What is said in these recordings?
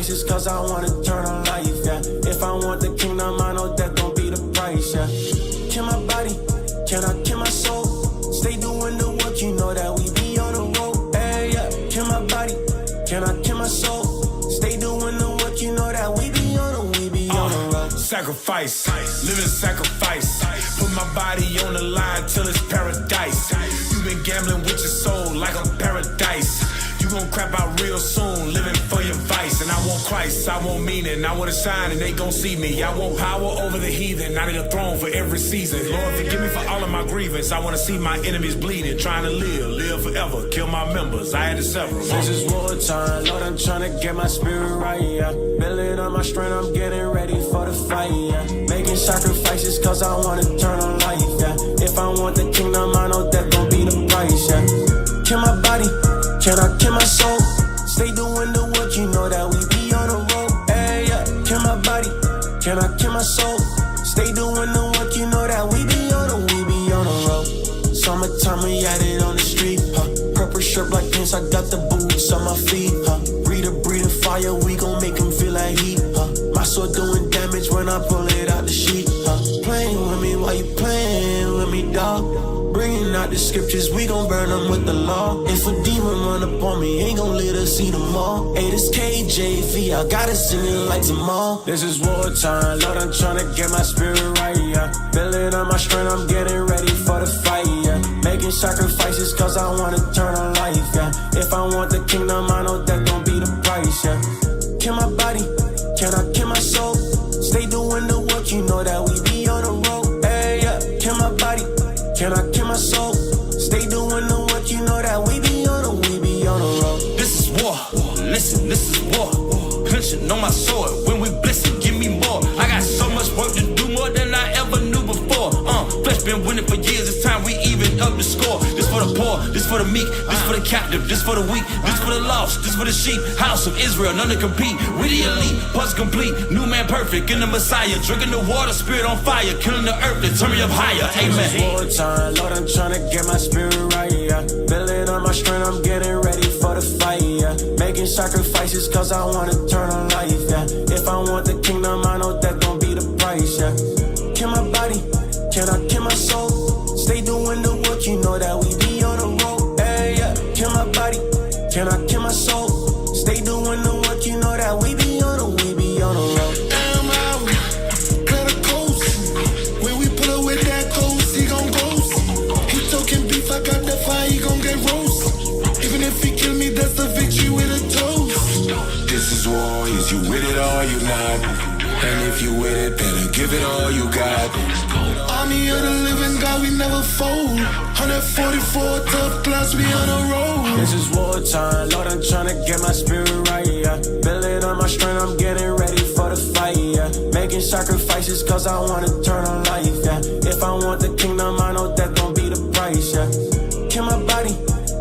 sacrifices cause I want eternal life, yeah. If I want the kingdom, I know that gon' be the price, yeah. Kill my body, can I kill my soul? Stay doing the work, you know that we be on the road, hey, yeah. Kill my body, can I kill my soul? Stay doing the work, you know that we be on the road. Sacrifice, living sacrifice. Put my body on the line till it's paradise. You been gambling with your soul like a paradise. You gon' crap out real soon, living for your vice. And I want Christ, I want meaning, I want to shine and they gon' see me. I want power over the heathen, I need a throne for every season. Lord, forgive me for all of my grievance. I want to see my enemies bleeding, trying to live forever. Kill my members, I had to several. This is wartime, Lord, I'm trying to get my spirit right, yeah. Building on my strength, I'm getting ready for the fight, yeah. Making sacrifices cause I want eternal life, yeah. If I want the kingdom, I know that gon' be the price, yeah. Kill my body, can I kill my soul? Stay doing the work, you know that we be on the road, hey, yeah. Kill my body, can I kill my soul? Stay doing the work, you know that we be on the road. Summertime, we at it on the street, huh. Purple shirt, black pants, I got the boots on my feet, huh. Breathing fire, we gon' make him feel like heat, huh. My sword doing damage when I pull it out the sheet, huh. Playing with me, why you playing with me, dog? Bringing out the scriptures, we gon' burn them with the law. If a demon run up on me, ain't gon' let us see them all. Hey, this KJV, I gotta sing it like Jamal. This is wartime, Lord, I'm tryna get my spirit right, yeah. Building on my strength, I'm getting ready for the fight, yeah. Making sacrifices cause I want eternal life, yeah. If I want the kingdom, I know that gon' be the price, yeah. Kill my body, can I kill my soul? Stay doing the work, you know that we be on the road, hey, yeah. Kill my body, can I kill my soul? Stay doing the work, you know that we be on the road. This is war, listen, this is war. Clenching on my sword, when we blessing, give me more. I got so much work to do, more than I ever knew before. Flesh been winning for years, it's time we even up the score. This for the poor, this for the meek, this for the captive, this for the weak, this for the lost, this for the sheep. House of Israel, none to compete, we the elite, puzzle complete, new man perfect in the Messiah. Drinking the water, spirit on fire, killing the earth, they turn me up higher, amen. Wartime, Lord, I'm tryna get my spirit right, yeah. Building on my strength, I'm getting ready for the fight, yeah. Making sacrifices cause I want eternal life, yeah. If I want the kingdom, I know that gon' be the price, yeah. Kill my body, can I kill my soul? Stay doing the work, you know that we be on the road, hey, yeah. Kill my body, can I kill my soul? Stay doing the work, you know that we be on the road. Damn out, cut a coast. When we pull up with that coast, he gon' ghost. He talking beef, I got the fire, he gon' get roast. Even if he kill me, that's a victory with a toast. This is war, is you with it or you not? And if you with it, better give it all you got. Army of the living God, we never fold. 144 tough class, we on the road. This is wartime, Lord, I'm tryna get my spirit right, yeah. Building on my strength, I'm getting ready for the fight, yeah. Making sacrifices cause I want eternal life, yeah. If I want the kingdom, I know that gon' be the price, yeah. Kill my body,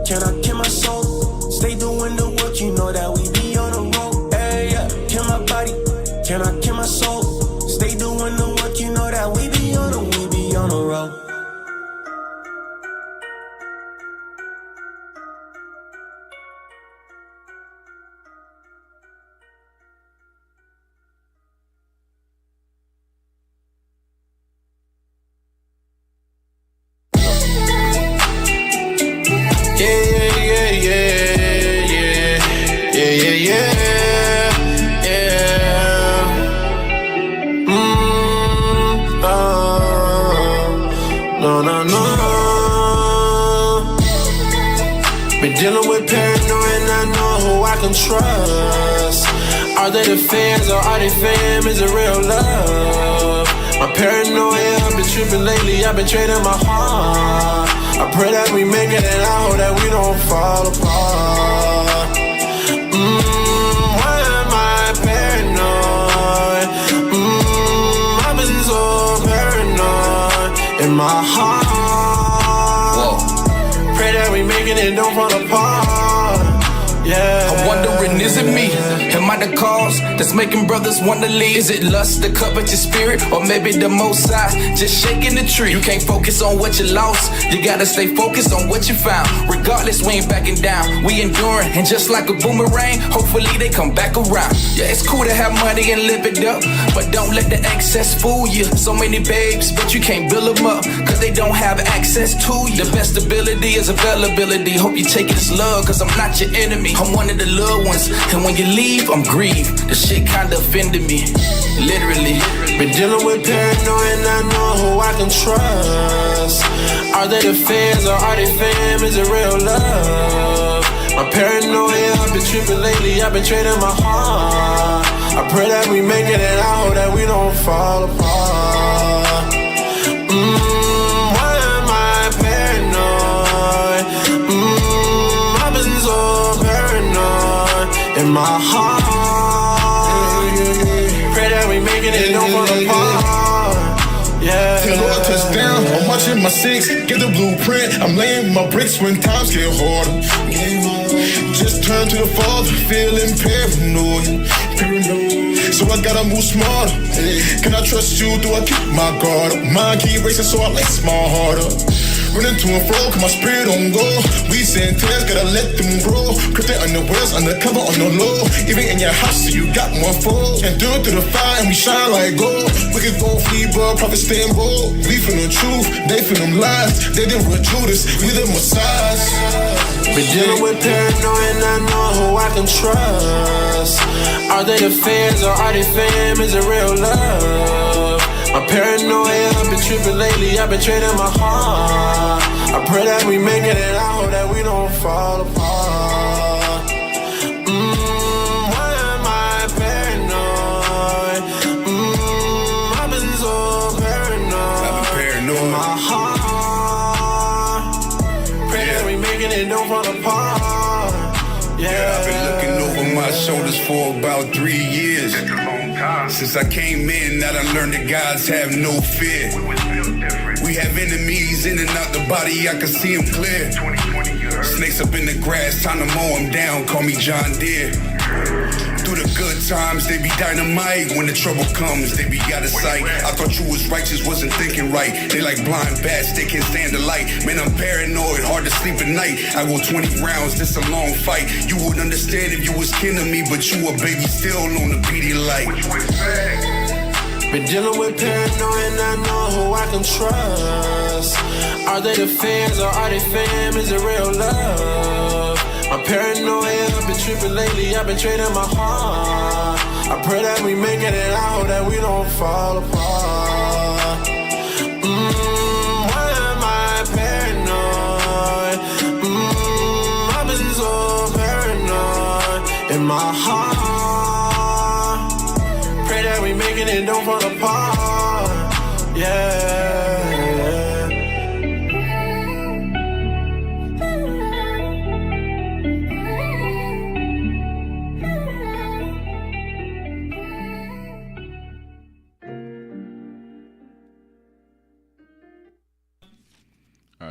can I kill my soul? Stay doing the work, you know that we be on the road, hey, yeah. Kill my body, can I kill my soul? Stay doing the work, you know that we be on the road. Dealing with paranoia and I know who I can trust. Are they the fans or are they fam? Is it real love? My paranoia, I've been tripping lately, I've been trading my heart. I pray that we make it and I hope that we don't fall apart. Why am I paranoid? I've been so paranoid in my heart. Pray that we making it, don't fall apart. Yeah. I'm wondering, is it me? Am I the the cause that's making brothers wanna leave? Is it lust to covet your spirit? Or maybe the most high just shaking the tree? You can't focus on what you lost, you gotta stay focused on what you found. Regardless, we ain't backing down, we enduring. And just like a boomerang, hopefully they come back around. Yeah, it's cool to have money and live it up, but don't let the excess fool you. So many babes, but you can't build them up, cause they don't have access to you. The best ability is availability. Hope you take it as love, cause I'm not your enemy. I'm one of the little ones, and when you leave, I'm grieved. The shit kinda offended me, literally. Been dealing with paranoia and I know who I can trust. Are they the fans or are they fam? Is it real love? My paranoia, I've been tripping lately, I've been trading my heart. I pray that we make it and I hope that we don't fall apart. Why am I paranoid? I've been so paranoid in my heart. Pray that we make it and don't fall apart. Yeah. Till Lord touchdown, I'm watching my six, get the blueprint. I'm laying my bricks when times get harder. Just turn to the Father, feeling paranoid. So I gotta move smarter. Can I trust you? Do I keep my guard up? Mine keep racing, so I lace my heart up. Running to and fro, cause my spirit on go. We send tears, gotta let them grow. Cryptic underwears, undercover on the low. Even in your house, so you got one fold. And do it through the fire, and we shine like gold. We can go flee, but prophets stay bold. We feel the truth, they feel them lies. They did with Judas, we the Messiahs. Been dealing with paranoia and I know who I can trust. Are they the fans or are they fam? Is it real love? My paranoia, I've been tripping lately, I've been trading my heart. I pray that we make it and I hope that we don't fall apart. Why am I paranoid? I've been so paranoid in my heart. Pray that we make it and don't fall apart. Yeah, I've been looking over my shoulders for about 3 years. It's a long time. Since I came in, I done learned that guys have no fear. We was built different. We have enemies in and out the body, I can see them clear. 2020, you heard? Snakes up in the grass, time to mow them down, call me John Deere. Through the good times, they be dynamite. When the trouble comes, they be out of sight. I thought you was righteous, wasn't thinking right. They like blind bats, they can't stand the light. Man, I'm paranoid, hard to sleep at night. I go 20 rounds, this a long fight. You would understand if you was kin to me, but you a baby still on the PD light. Been dealing with paranoia and I know who I can trust. Are they the fans or are they fam? Is it real love? My paranoia, I've been tripping lately, I've been trading my heart. I pray that we make it and I hope that we don't fall apart. Why am I paranoid? I've been so paranoid in my heart. Pray that we make it and don't fall apart. Yeah.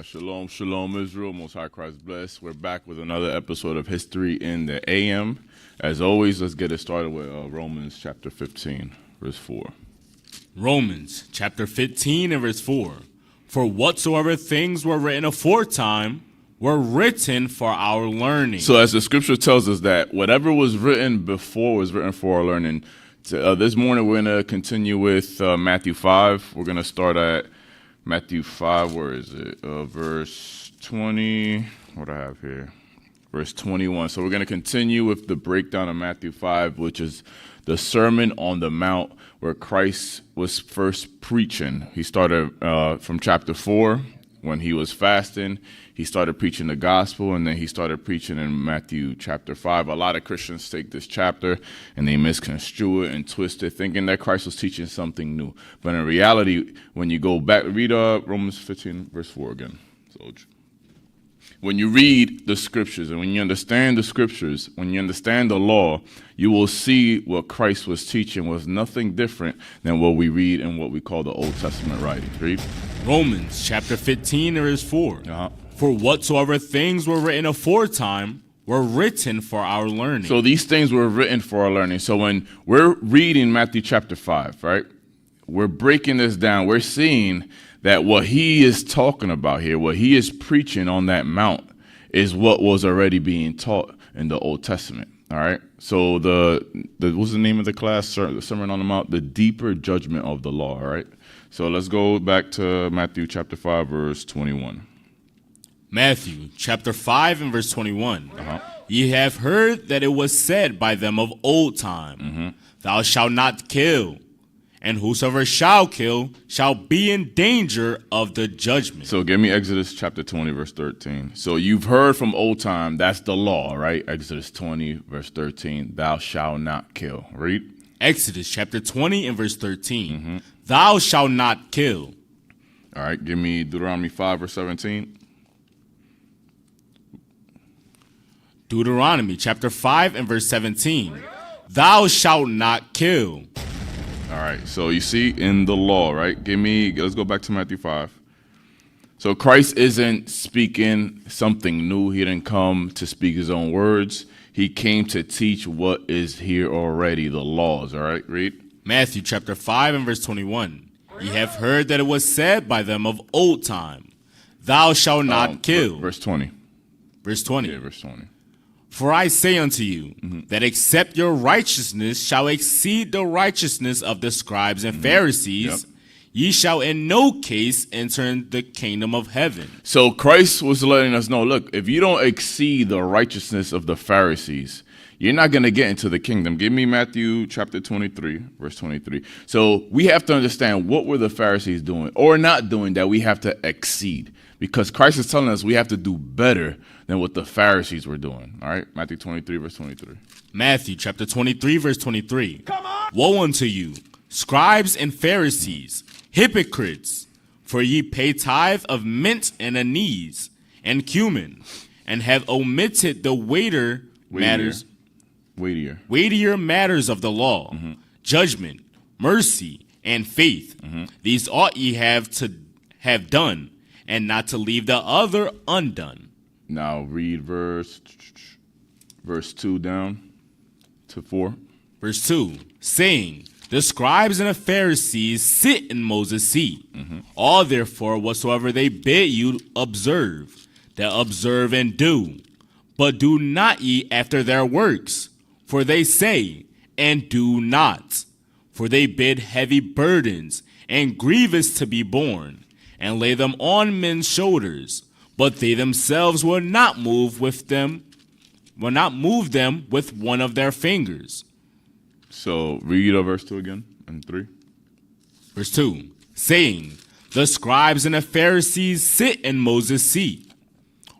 Shalom, shalom, Israel. Most High Christ bless. We're back with another episode of History in the AM. As always, let's get it started with Romans chapter 15, verse 4. Romans chapter 15 and verse 4. For whatsoever things were written aforetime were written for our learning. So as the scripture tells us that whatever was written before was written for our learning. This morning we're going to continue with Matthew 5. We're going to start at Matthew 5, where is it? Verse 20, what do I have here? Verse 21. So we're going to continue with the breakdown of Matthew 5, which is the Sermon on the Mount, where Christ was first preaching. He started from chapter 4, when he was fasting. He started preaching the gospel, and then he started preaching in Matthew chapter 5. A lot of Christians take this chapter and they misconstrue it and twist it, thinking that Christ was teaching something new. But in reality, when you go back, read Romans 15, verse 4 again. Soldier. When you read the scriptures and when you understand the scriptures, when you understand the law, you will see what Christ was teaching was nothing different than what we read in what we call the Old Testament writings. Read. Romans chapter 15, verse 4. For whatsoever things were written aforetime were written for our learning. So these things were written for our learning. So when we're reading Matthew chapter 5, right, we're breaking this down. We're seeing that what he is talking about here, what he is preaching on that mount, is what was already being taught in the Old Testament. All right. So the what's the name of the class? The Sermon on the Mount, the deeper judgment of the law. All right. So let's go back to Matthew chapter 5, verse 21. Matthew chapter 5 and verse 21. Ye have heard that it was said by them of old time, Thou shalt not kill, and whosoever shall kill shall be in danger of the judgment. So give me Exodus chapter 20, verse 13. So you've heard from old time, that's the law, right? Exodus 20, verse 13, thou shalt not kill. Read. Exodus chapter 20 and verse 13. Thou shalt not kill. All right, give me Deuteronomy 5, verse 17. Deuteronomy chapter 5 and verse 17. Thou shalt not kill. All right, so you see in the law, right? Let's go back to Matthew 5. So Christ isn't speaking something new. He didn't come to speak his own words. He came to teach what is here already, the laws, all right? Read. Matthew chapter 5 and verse 21. Ye have heard that it was said by them of old time, Thou shalt not kill. Verse 20. Verse 20. Yeah, verse 20. For I say unto you, that except your righteousness shall exceed the righteousness of the scribes and Pharisees, ye shall in no case enter the kingdom of heaven. So Christ was letting us know, look, if you don't exceed the righteousness of the Pharisees, you're not going to get into the kingdom. Give me Matthew chapter 23, verse 23. So we have to understand what were the Pharisees doing or not doing that we have to exceed. Because Christ is telling us we have to do better than what the Pharisees were doing. All right, Matthew 23, verse 23. Matthew chapter 23, verse 23. Come on. Woe unto you, scribes and Pharisees, hypocrites, for ye pay tithe of mint and anise and cumin, and have omitted the weightier matters of the law, judgment, mercy, and faith. These ought ye have to have done, and not to leave the other undone. Now read verse 2 down to 4. Verse 2, saying, The scribes and the Pharisees sit in Moses' seat. All therefore whatsoever they bid you observe, that observe and do. But do not ye after their works, for they say, and do not. For they bid heavy burdens, and grievous to be borne, and lay them on men's shoulders, but they themselves will not move them with one of their fingers. So read verse 2 again and 3. Verse 2, saying, The scribes and the Pharisees sit in Moses' seat.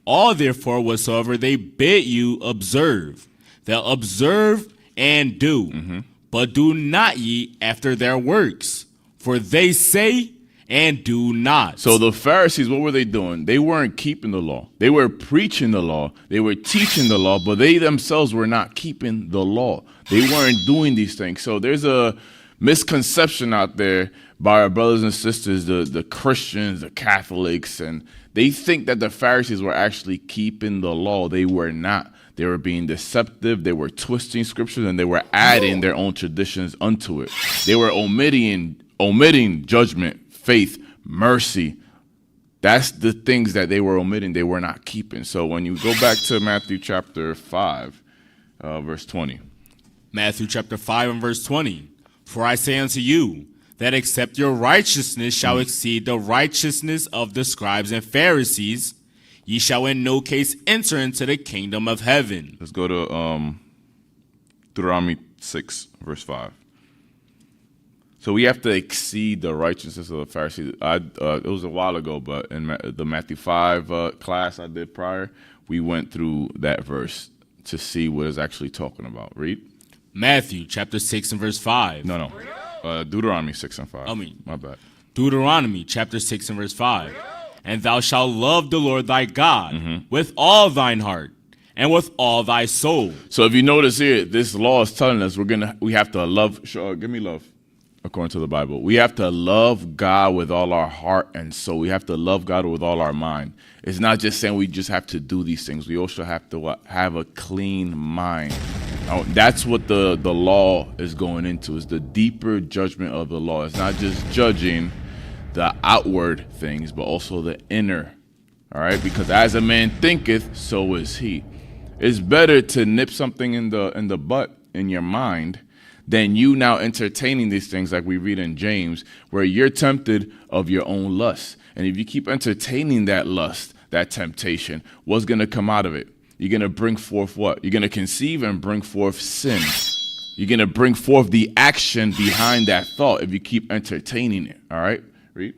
All therefore whatsoever they bid you observe, they'll observe and do, but do not ye after their works, for they say and do not. So the Pharisees, what were they doing? They weren't keeping the law. They were preaching the law. They were teaching the law, but they themselves were not keeping the law. They weren't doing these things. So there's a misconception out there by our brothers and sisters, the Christians, the Catholics, and they think that the Pharisees were actually keeping the law. They were not. They were being deceptive. They were twisting scriptures, and they were adding their own traditions unto it. They were omitting judgment, faith, mercy. That's the things that they were omitting. They were not keeping. So when you go back to Matthew chapter 5, verse 20. Matthew chapter 5 and verse 20. For I say unto you, that except your righteousness shall exceed the righteousness of the scribes and Pharisees, ye shall in no case enter into the kingdom of heaven. Let's go to Deuteronomy 6, verse 5. So we have to exceed the righteousness of the Pharisees. It was a while ago, but in the Matthew 5 class I did prior, we went through that verse to see what it's actually talking about. Read. Matthew chapter 6 and verse 5. No. Deuteronomy 6 and 5. My bad. Deuteronomy chapter 6 and verse 5. And thou shalt love the Lord thy God with all thine heart and with all thy soul. So if you notice here, this law is telling us we have to love. Give me love. according to the Bible. We have to love God with all our heart and soul. We have to love God with all our mind. It's not just saying we just have to do these things. We also have to have a clean mind. Now, that's what the law is going into, is the deeper judgment of the law. It's not just judging the outward things, but also the inner. All right? Because as a man thinketh, so is he. It's better to nip something in the butt in your mind than you now entertaining these things like we read in James, where you're tempted of your own lust. And if you keep entertaining that lust, that temptation, what's going to come out of it? You're going to bring forth what? You're going to conceive and bring forth sin. You're going to bring forth the action behind that thought if you keep entertaining it. All right? Read.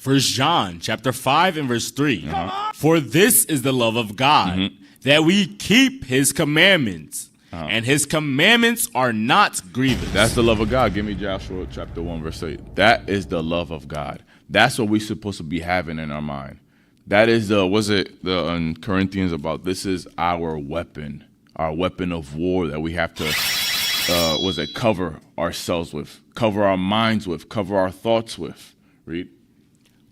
1 John chapter 5 and verse 3. For this is the love of God, that we keep his commandments. And his commandments are not grievous. That's the love of God. Give me Joshua chapter 1, verse 8. That is the love of God. That's what we're supposed to be having in our mind. That is in Corinthians about this is our weapon of war that we have to, cover ourselves with, cover our minds with, cover our thoughts with. Read.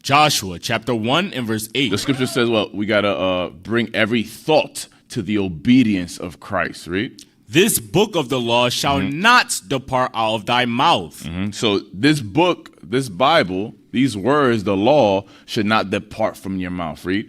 Joshua chapter 1 and verse 8. The scripture says, we got to bring every thought to the obedience of Christ. Read. This book of the law shall not depart out of thy mouth. So this book, this Bible, these words, the law, should not depart from your mouth. Read.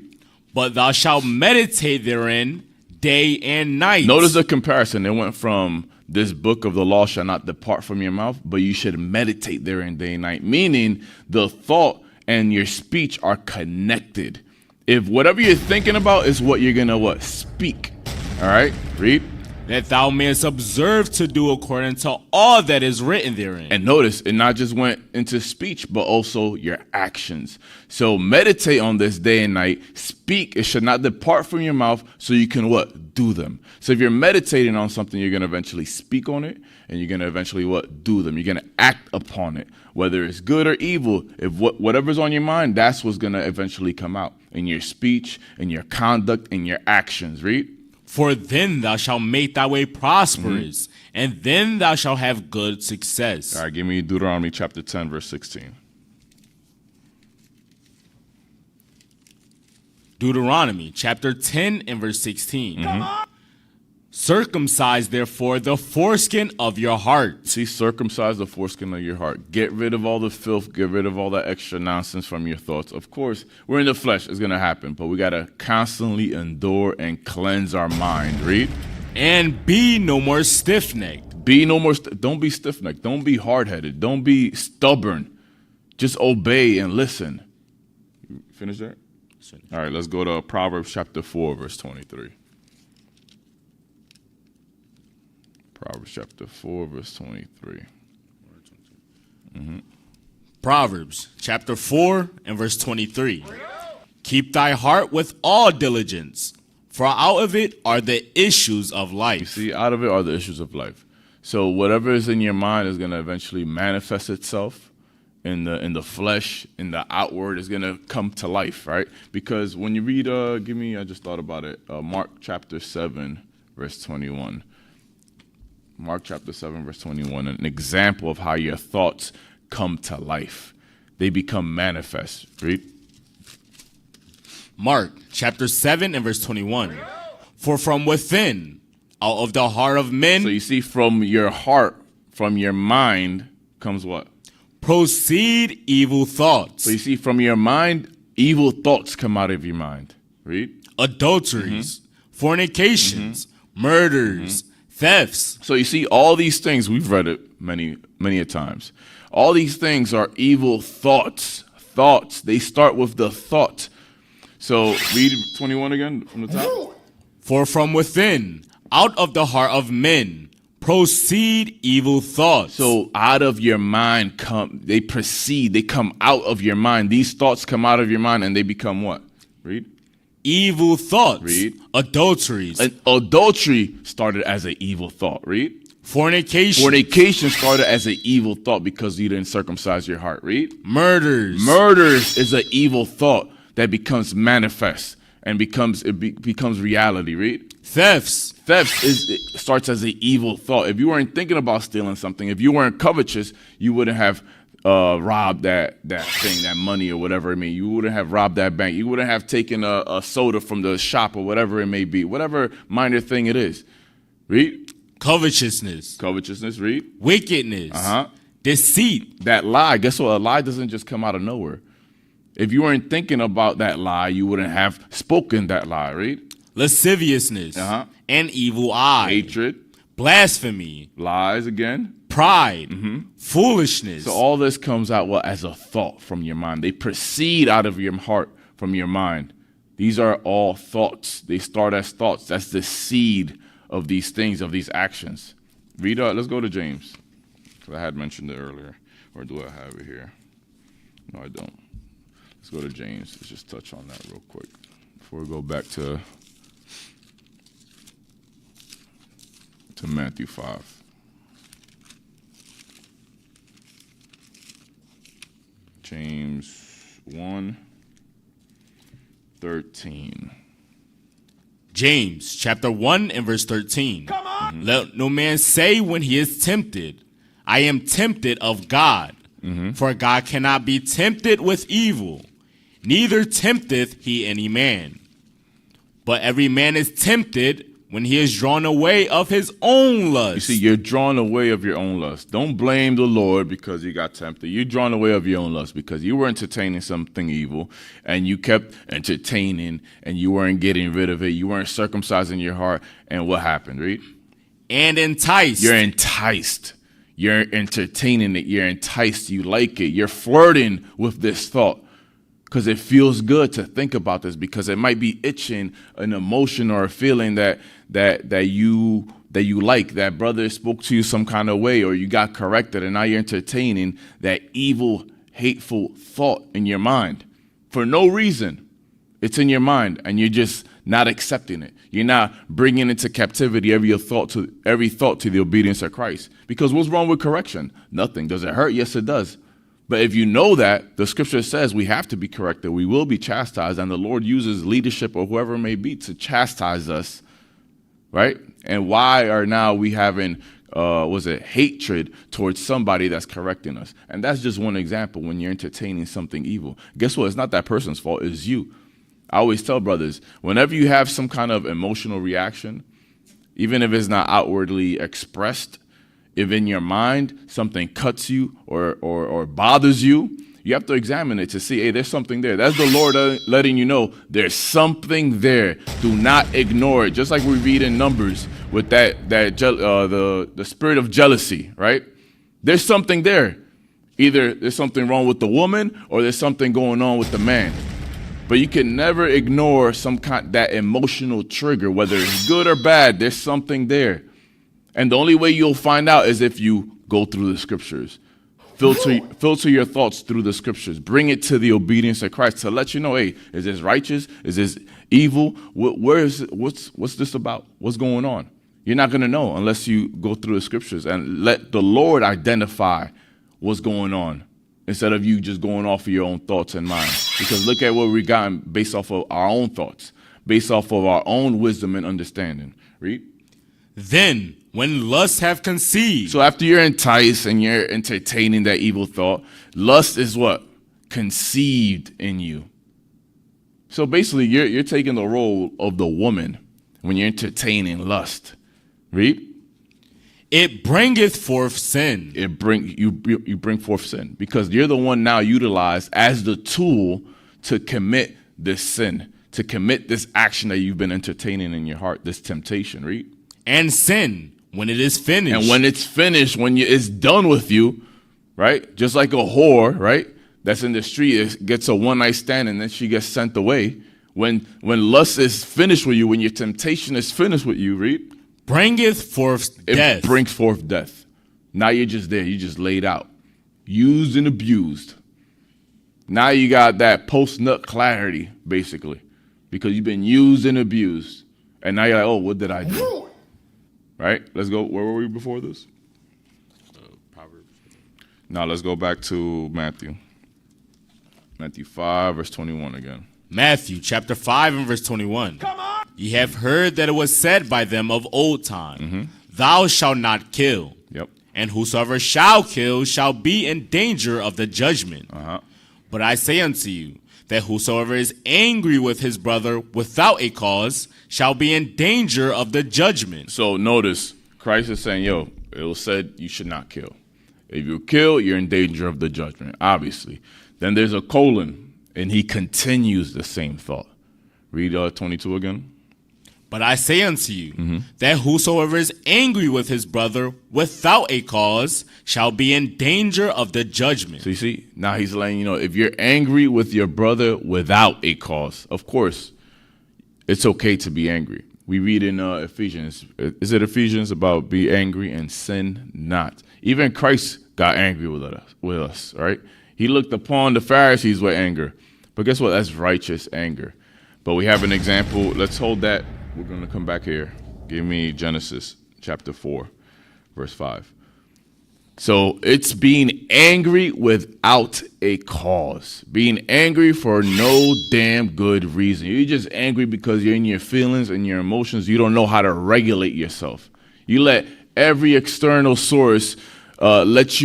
But thou shalt meditate therein day and night. Notice the comparison. It went from this book of the law shall not depart from your mouth, but you should meditate therein day and night. Meaning the thought and your speech are connected. If whatever you're thinking about is what you're going to speak. All right, read. That thou mayest observe to do according to all that is written therein. And notice, it not just went into speech, but also your actions. So meditate on this day and night. Speak. It should not depart from your mouth so you can do them. So if you're meditating on something, you're going to eventually speak on it. And you're going to eventually do them. You're going to act upon it. Whether it's good or evil, if whatever's on your mind, that's what's going to eventually come out in your speech, in your conduct, in your actions. Read. For then thou shalt make thy way prosperous, and then thou shalt have good success. All right, give me Deuteronomy chapter 10, verse 16. Deuteronomy chapter 10 and verse 16. Circumcise, therefore, the foreskin of your heart. See, circumcise the foreskin of your heart. Get rid of all the filth. Get rid of all that extra nonsense from your thoughts. Of course, we're in the flesh. It's going to happen. But we got to constantly endure and cleanse our mind. Read. And be no more stiff-necked. Be no more. Don't be stiff-necked. Don't be hard-headed. Don't be stubborn. Just obey and listen. You finish that? All right, let's go to Proverbs chapter 4, verse 23. Proverbs chapter 4, verse 23. Proverbs chapter 4 and verse 23. Keep thy heart with all diligence, for out of it are the issues of life. You see, out of it are the issues of life. So whatever is in your mind is going to eventually manifest itself in the flesh, in the outward, is going to come to life, right? Because when you read, I just thought about it, Mark chapter 7, verse 21. Mark chapter 7, verse 21, an example of how your thoughts come to life. They become manifest. Read. Mark chapter 7 and verse 21. For from within, out of the heart of men. So you see, from your heart, from your mind, comes what? Proceed evil thoughts. So you see, from your mind, evil thoughts come out of your mind. Read. Adulteries, fornications, murders, thefts. So you see, all these things, we've read it many a times. All these things are evil thoughts. Thoughts. They start with the thought. So read 21 again from the top. For from within, out of the heart of men, proceed evil thoughts. So out of your mind they come out of your mind. These thoughts come out of your mind and they become what? Read. Evil thoughts. Read. Adulteries. And adultery started as an evil thought. Read. Fornication. Fornication started as an evil thought because you didn't circumcise your heart. Read. Murders. Murders is an evil thought that becomes manifest and becomes reality. Read. Thefts. Theft it starts as an evil thought. If you weren't thinking about stealing something, if you weren't covetous, you wouldn't have robbed that thing, that money or whatever it may be. You wouldn't have robbed that bank. You wouldn't have taken a soda from the shop or whatever it may be. Whatever minor thing it is. Read. Covetousness. Covetousness, read. Wickedness. Deceit. That lie, guess what? A lie doesn't just come out of nowhere. If you weren't thinking about that lie, you wouldn't have spoken that lie, read. Lasciviousness. An evil eye. Hatred. Blasphemy. Lies again. Pride. Foolishness. So all this comes out as a thought from your mind. They proceed out of your heart from your mind. These are all thoughts. They start as thoughts. That's the seed of these things, of these actions. Read. Let's go to James. I had mentioned it earlier. Or do I have it here? No, I don't. Let's go to James. Let's just touch on that real quick before we go back to Matthew 5. James 1:13. James chapter 1 and verse 13. Come on. Let no man say when he is tempted, I am tempted of God. For God cannot be tempted with evil, neither tempteth he any man. But every man is tempted when he is drawn away of his own lust. You see, you're drawn away of your own lust. Don't blame the Lord because you got tempted. You're drawn away of your own lust because you were entertaining something evil and you kept entertaining and you weren't getting rid of it. You weren't circumcising your heart. And what happened? Read. And enticed. You're enticed. You're entertaining it. You're enticed. You like it. You're flirting with this thought. Because it feels good to think about this, because it might be itching an emotion or a feeling that you like, that brother spoke to you some kind of way, or you got corrected, and now you're entertaining that evil, hateful thought in your mind for no reason. It's in your mind, and you're just not accepting it. You're not bringing into captivity every thought to the obedience of Christ. Because what's wrong with correction? Nothing. Does it hurt? Yes, it does. But if you know that, the scripture says we have to be corrected. We will be chastised, and the Lord uses leadership or whoever it may be to chastise us, right? And why are now we having, hatred towards somebody that's correcting us? And that's just one example when you're entertaining something evil. Guess what? It's not that person's fault. It's you. I always tell brothers, whenever you have some kind of emotional reaction, even if it's not outwardly expressed, if in your mind something cuts you or bothers you, you have to examine it to see, hey, there's something there. That's the Lord letting you know there's something there. Do not ignore it. Just like we read in Numbers with the spirit of jealousy, right? There's something there. Either there's something wrong with the woman or there's something going on with the man. But you can never ignore that emotional trigger, whether it's good or bad. There's something there. And the only way you'll find out is if you go through the scriptures. Filter your thoughts through the scriptures. Bring it to the obedience of Christ to let you know, hey, is this righteous? Is this evil? What's this about? What's going on? You're not going to know unless you go through the scriptures and let the Lord identify what's going on instead of you just going off of your own thoughts and mind. Because look at what we got based off of our own thoughts, based off of our own wisdom and understanding. Read. Then, when lust have conceived. So after you're enticed and you're entertaining that evil thought, lust is what? Conceived in you. So basically, you're taking the role of the woman when you're entertaining lust. Read. It bringeth forth sin. You bring forth sin because you're the one now utilized as the tool to commit this sin, to commit this action that you've been entertaining in your heart, this temptation. Read. And sin when it is finished. And when it's finished, when it's done with you, right? Just like a whore, right? That's in the street, it gets a one-night stand and then she gets sent away. When lust is finished with you, when your temptation is finished with you, read. Bringeth forth death. It brings forth death. Now you're just there. You're just laid out. Used and abused. Now you got that post-nut clarity, basically. Because you've been used and abused. And now you're like, oh, what did I do? Right? Let's go. Where were we before this? Proverbs. Now let's go back to Matthew. Matthew 5, verse 21 again. Matthew chapter 5 and verse 21. Come on. Ye have heard that it was said by them of old time, Thou shalt not kill. Yep. And whosoever shall kill shall be in danger of the judgment. But I say unto you, that whosoever is angry with his brother without a cause shall be in danger of the judgment. So notice, Christ is saying, yo, it was said you should not kill. If you kill, you're in danger of the judgment, obviously. Then there's a colon, and he continues the same thought. Read 22 again. But I say unto you, that whosoever is angry with his brother without a cause shall be in danger of the judgment. So you see, now he's letting you know, if you're angry with your brother without a cause, of course, it's okay to be angry. We read in Ephesians, is it Ephesians about be angry and sin not? Even Christ got angry with us, right? He looked upon the Pharisees with anger. But guess what? That's righteous anger. But we have an example. Let's hold that. We're going to come back here. Give me Genesis chapter 4, verse 5. So it's being angry without a cause. Being angry for no damn good reason. You're just angry because you're in your feelings and your emotions. You don't know how to regulate yourself. You let every external source let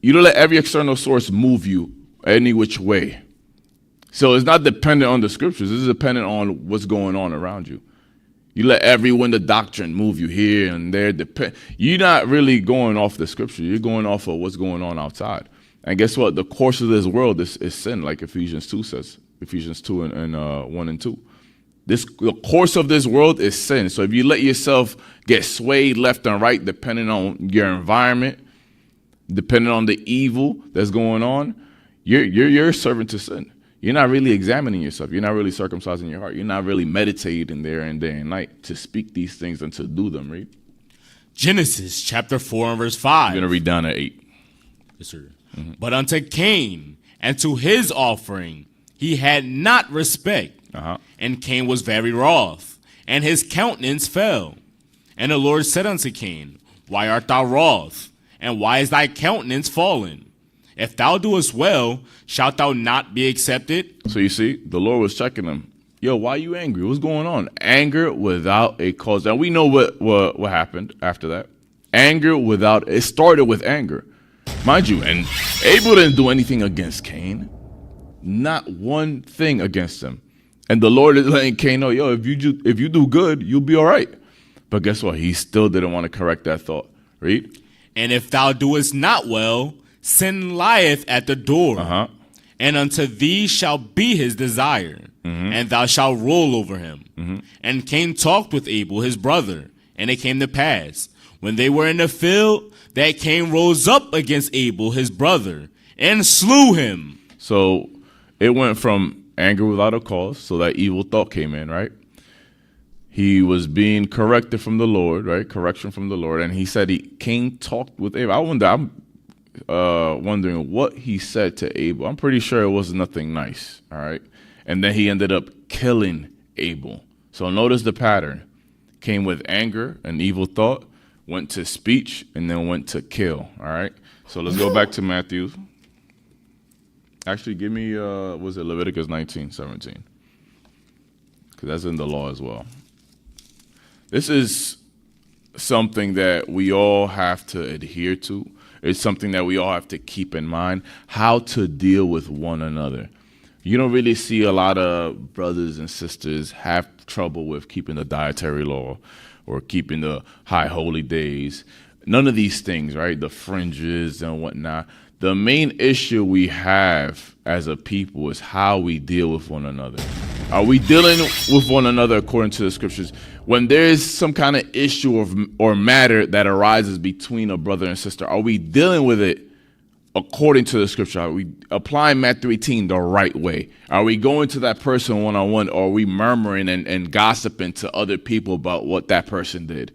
every external source move you any which way. So it's not dependent on the scriptures. It's dependent on what's going on around you. You let every wind of doctrine move you here and there. You're not really going off the scripture. You're going off of what's going on outside. And guess what? The course of this world is sin, like Ephesians 2 says. Ephesians 2 and 1 and 2. The course of this world is sin. So if you let yourself get swayed left and right, depending on your environment, depending on the evil that's going on, you're a servant to sin. You're not really examining yourself. You're not really circumcising your heart. You're not really meditating there and day and night to speak these things and to do them, right? Genesis chapter 4 and verse 5. I'm going to read down at 8. Yes, sir. But unto Cain and to his offering he had not respect. And Cain was very wroth, and his countenance fell. And the Lord said unto Cain, Why art thou wroth? And why is thy countenance fallen? If thou doest well, shalt thou not be accepted? So you see, the Lord was checking him. Yo, why are you angry? What's going on? Anger without a cause. Now we know what happened after that. Anger without, it started with anger. Mind you, and Abel didn't do anything against Cain. Not one thing against him. And the Lord is letting Cain know, yo, if you do good, you'll be all right. But guess what? He still didn't want to correct that thought. Read. And if thou doest not well, sin lieth at the door, and unto thee shall be his desire, and thou shalt rule over him. And Cain talked with Abel his brother, and it came to pass, when they were in the field, that Cain rose up against Abel his brother, and slew him. So it went from anger without a cause, so that evil thought came in, right? He was being corrected from the Lord, right? Correction from the Lord, and he said Cain talked with Abel. I'm wondering what he said to Abel. I'm pretty sure it was nothing nice, all right? And then he ended up killing Abel. So notice the pattern. Came with anger, an evil thought, went to speech, and then went to kill, all right? So let's go back to Matthew. Actually, give me, was it Leviticus 19:17? Because that's in the law as well. This is something that we all have to adhere to. It's something that we all have to keep in mind, how to deal with one another. You don't really see a lot of brothers and sisters have trouble with keeping the dietary law or keeping the high holy days. None of these things, right? The fringes and whatnot. The main issue we have as a people is how we deal with one another. Are we dealing with one another according to the scriptures? When there is some kind of issue or matter that arises between a brother and sister, are we dealing with it according to the scripture? Are we applying Matthew 18 the right way? Are we going to that person one-on-one, or are we murmuring and gossiping to other people about what that person did?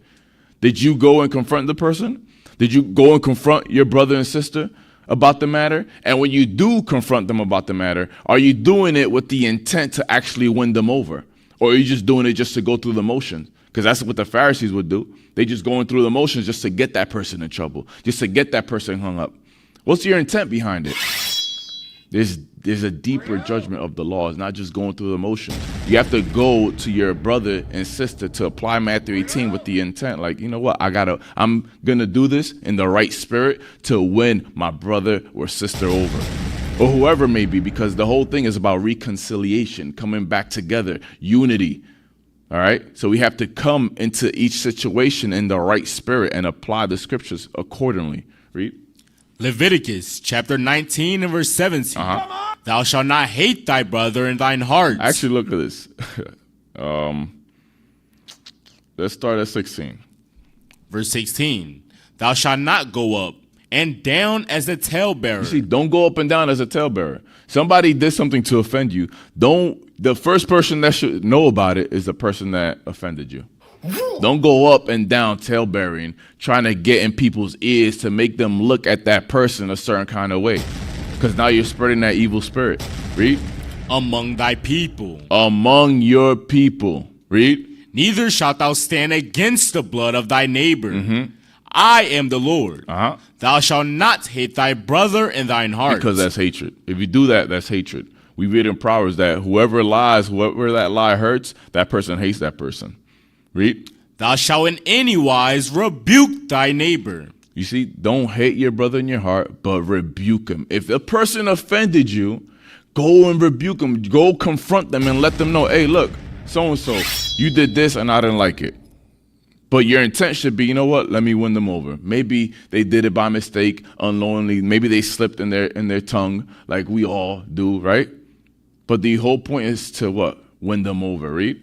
Did you go and confront the person? Did you go and confront your brother and sister about the matter? And when you do confront them about the matter, are you doing it with the intent to actually win them over? Or are you just doing it just to go through the motions? Because that's what the Pharisees would do. They just going through the motions just to get that person in trouble, just to get that person hung up. What's your intent behind it? There's a deeper judgment of the law. It's not just going through the motions. You have to go to your brother and sister to apply Matthew 18 with the intent. Like, you know what? I'm going to do this in the right spirit to win my brother or sister over, or whoever may be, because the whole thing is about reconciliation, coming back together, unity. All right. So we have to come into each situation in the right spirit and apply the scriptures accordingly. Read. Leviticus chapter 19 and verse 17. Thou shalt not hate thy brother in thine heart. Actually, look at this. Let's start at 16. Verse 16. Thou shalt not go up and down as a talebearer. You see, don't go up and down as a talebearer. Somebody did something to offend you. The first person that should know about it is the person that offended you. Don't go up and down talebearing, trying to get in people's ears to make them look at that person a certain kind of way. Because now you're spreading that evil spirit. Read. Among thy people. Among your people. Read. Neither shalt thou stand against the blood of thy neighbor. I am the Lord. Thou shalt not hate thy brother in thine heart. Because that's hatred. If you do that, that's hatred. We read in Proverbs that whoever that lie hurts, that person hates that person. Read. Thou shalt in any wise rebuke thy neighbor. You see, don't hate your brother in your heart, but rebuke him. If a person offended you, go and rebuke him. Go confront them and let them know, hey, look, so-and-so, you did this and I didn't like it. But your intent should be, you know what, let me win them over. Maybe they did it by mistake, unknowingly. Maybe they slipped in their tongue like we all do, right? But the whole point is to what? Win them over, read.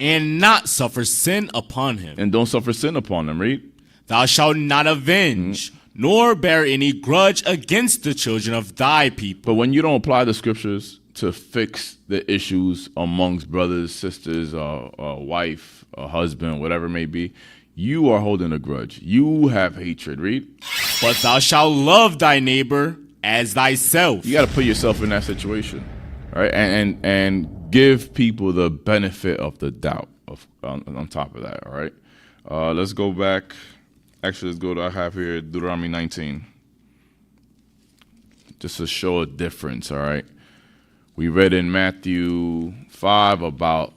And not suffer sin upon him. And don't suffer sin upon them, read. Thou shalt not avenge, nor bear any grudge against the children of thy people. But when you don't apply the scriptures to fix the issues amongst brothers, sisters, a wife, a husband, whatever it may be, you are holding a grudge. You have hatred, read. But thou shalt love thy neighbor as thyself. You got to put yourself in that situation, right? And give people the benefit of the doubt on top of that, all right? Let's go back. Actually, let's go to, I have here Deuteronomy 19. Just to show a difference, all right? We read in Matthew 5 about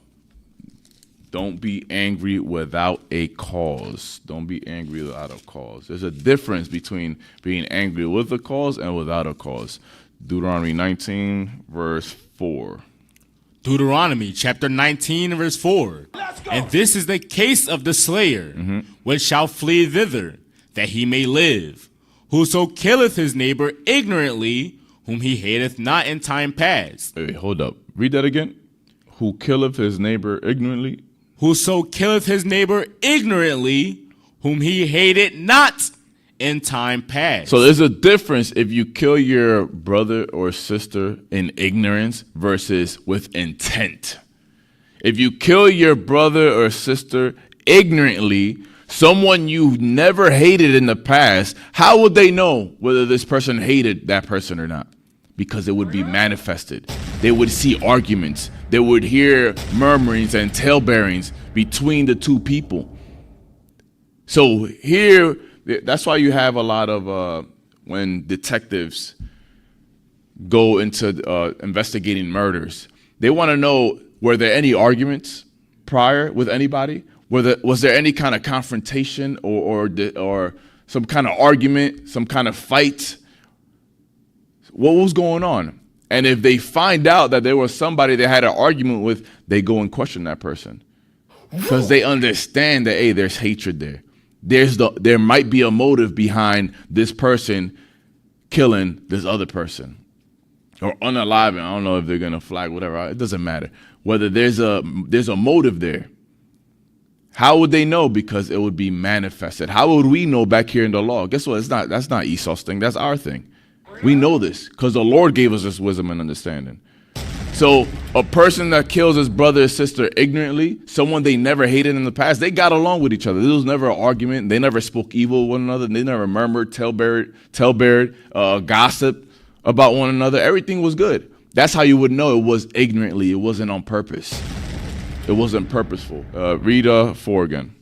don't be angry without a cause. Don't be angry without a cause. There's a difference between being angry with a cause and without a cause. Deuteronomy 19, verse 4. Deuteronomy chapter 19, verse 4. And this is the case of the slayer, which shall flee thither, that he may live. Whoso killeth his neighbor ignorantly, whom he hateth not in time past. Wait, hold up. Read that again. Who killeth his neighbor ignorantly? Whoso killeth his neighbor ignorantly, whom he hated not in time past. So there's a difference if you kill your brother or sister in ignorance versus with intent. If you kill your brother or sister ignorantly, someone you never hated in the past, how would they know whether this person hated that person or not? Because it would be manifested. They would see arguments. They would hear murmurings and talebearings between the two people. So here, that's why you have a lot of when detectives go into investigating murders, they want to know, were there any arguments prior with anybody? Was there any kind of confrontation or some kind of argument, some kind of fight? What was going on? And if they find out that there was somebody they had an argument with, they go and question that person because they understand that, hey, there's hatred there. There might be a motive behind this person killing this other person or unaliving. I don't know if they're gonna flag whatever. It doesn't matter. Whether there's a motive there. How would they know? Because it would be manifested. How would we know back here in the law? Guess what? That's not Esau's thing. That's our thing. We know this because the Lord gave us this wisdom and understanding. So a person that kills his brother or sister ignorantly, someone they never hated in the past, they got along with each other. There was never an argument. They never spoke evil of one another. They never murmured, talebeared, gossip about one another. Everything was good. That's how you would know it was ignorantly. It wasn't on purpose. It wasn't purposeful. Read 4 again.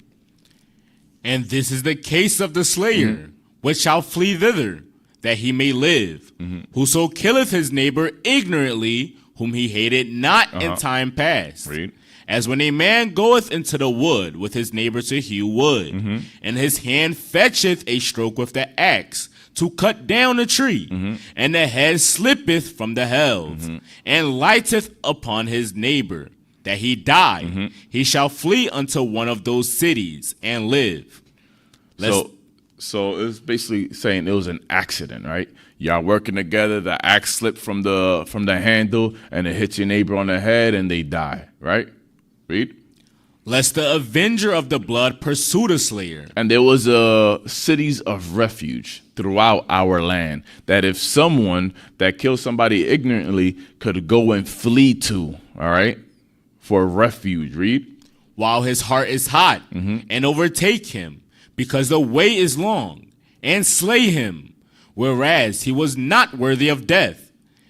And this is the case of the slayer, which shall flee thither, that he may live. Whoso killeth his neighbor ignorantly, whom he hated not in time past. Read. As when a man goeth into the wood with his neighbor to hew wood, and his hand fetcheth a stroke with the axe to cut down a tree, and the head slippeth from the helve, and lighteth upon his neighbor, that he die, he shall flee unto one of those cities and live. So it's basically saying it was an accident, right? Y'all working together, the axe slipped from the handle, and it hits your neighbor on the head, and they die, right? Read. Lest the avenger of the blood pursue the slayer. And there was cities of refuge throughout our land, that if someone that killed somebody ignorantly could go and flee to, all right, for refuge. Read. While his heart is hot, and overtake him, because the way is long, and slay him, whereas he was not worthy of death,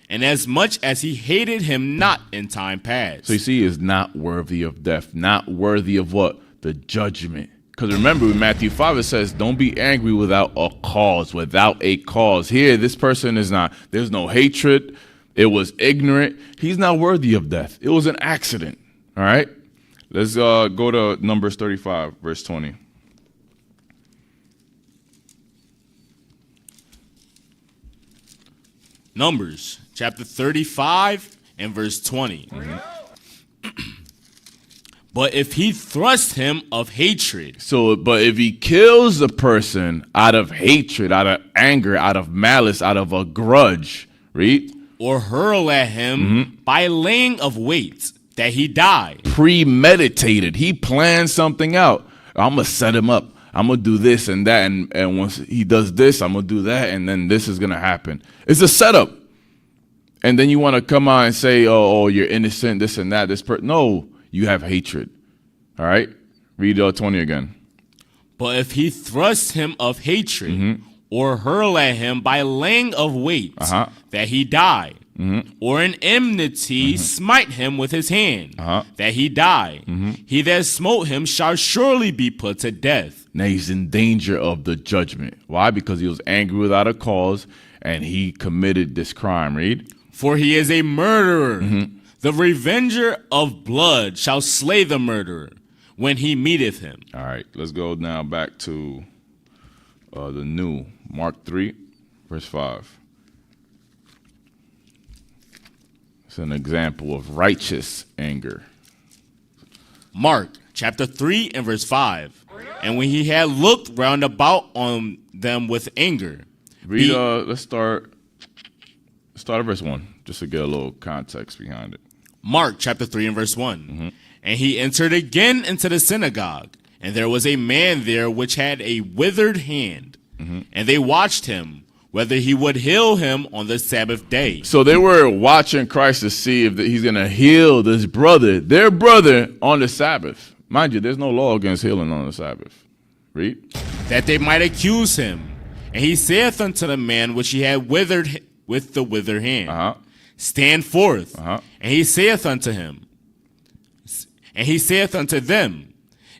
and as much as he hated him not in time past. So you see, he is not worthy of death, not worthy of what? The judgment. Because remember, in Matthew 5, it says, don't be angry without a cause, without a cause. Here, this person is not, there's no hatred. It was ignorant. He's not worthy of death. It was an accident. All right? Let's go to Numbers 35, verse 20. Numbers chapter 35 and verse 20. But if he thrust him of hatred. But if he kills a person out of hatred, out of anger, out of malice, out of a grudge, read. Or hurl at him by laying of weights, that he die. Premeditated. He planned something out. I'm going to set him up. I'm going to do this and that. And once he does this, I'm going to do that. And then this is going to happen. It's a setup. And then you want to come out and say, oh, you're innocent, this and that. No, you have hatred. All right? Read 20 again. But if he thrust him of hatred, or hurl at him by laying of weights, that he die. Or in enmity smite him with his hand, that he die. He that smote him shall surely be put to death. Now he's in danger of the judgment. Why? Because he was angry without a cause, and he committed this crime. Read. For he is a murderer. The revenger of blood shall slay the murderer when he meeteth him. All right, let's go now back to the new Mark 3, verse 5. It's an example of righteous anger. Mark chapter 3 and verse 5. And when he had looked round about on them with anger. Read, let's start at verse 1, just to get a little context behind it. Mark chapter 3 and verse 1. And he entered again into the synagogue, and there was a man there which had a withered hand. And they watched him, whether he would heal him on the Sabbath day. So they were watching Christ to see if he's going to heal this brother, their brother, on the Sabbath. Mind you, there's no law against healing on the Sabbath. Read. That they might accuse him. And he saith unto the man which he had withered with the withered hand, stand forth. And he saith unto him, and he saith unto them,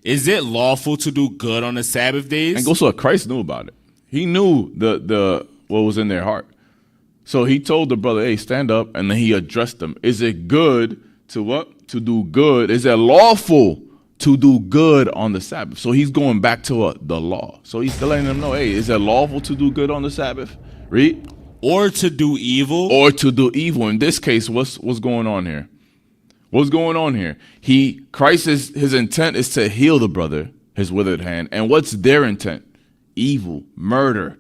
is it lawful to do good on the Sabbath days? And also Christ knew about it. He knew the what was in their heart. So he told the brother, hey, stand up, and then he addressed them. Is it good to what? To do good. Is it lawful to do good on the Sabbath? So he's going back to what? The law. So he's letting them know, hey, is it lawful to do good on the Sabbath? Read. Or to do evil. Or to do evil. In this case, what's going on here? What's going on here? His intent is to heal the brother, his withered hand. And what's their intent? Evil, murder.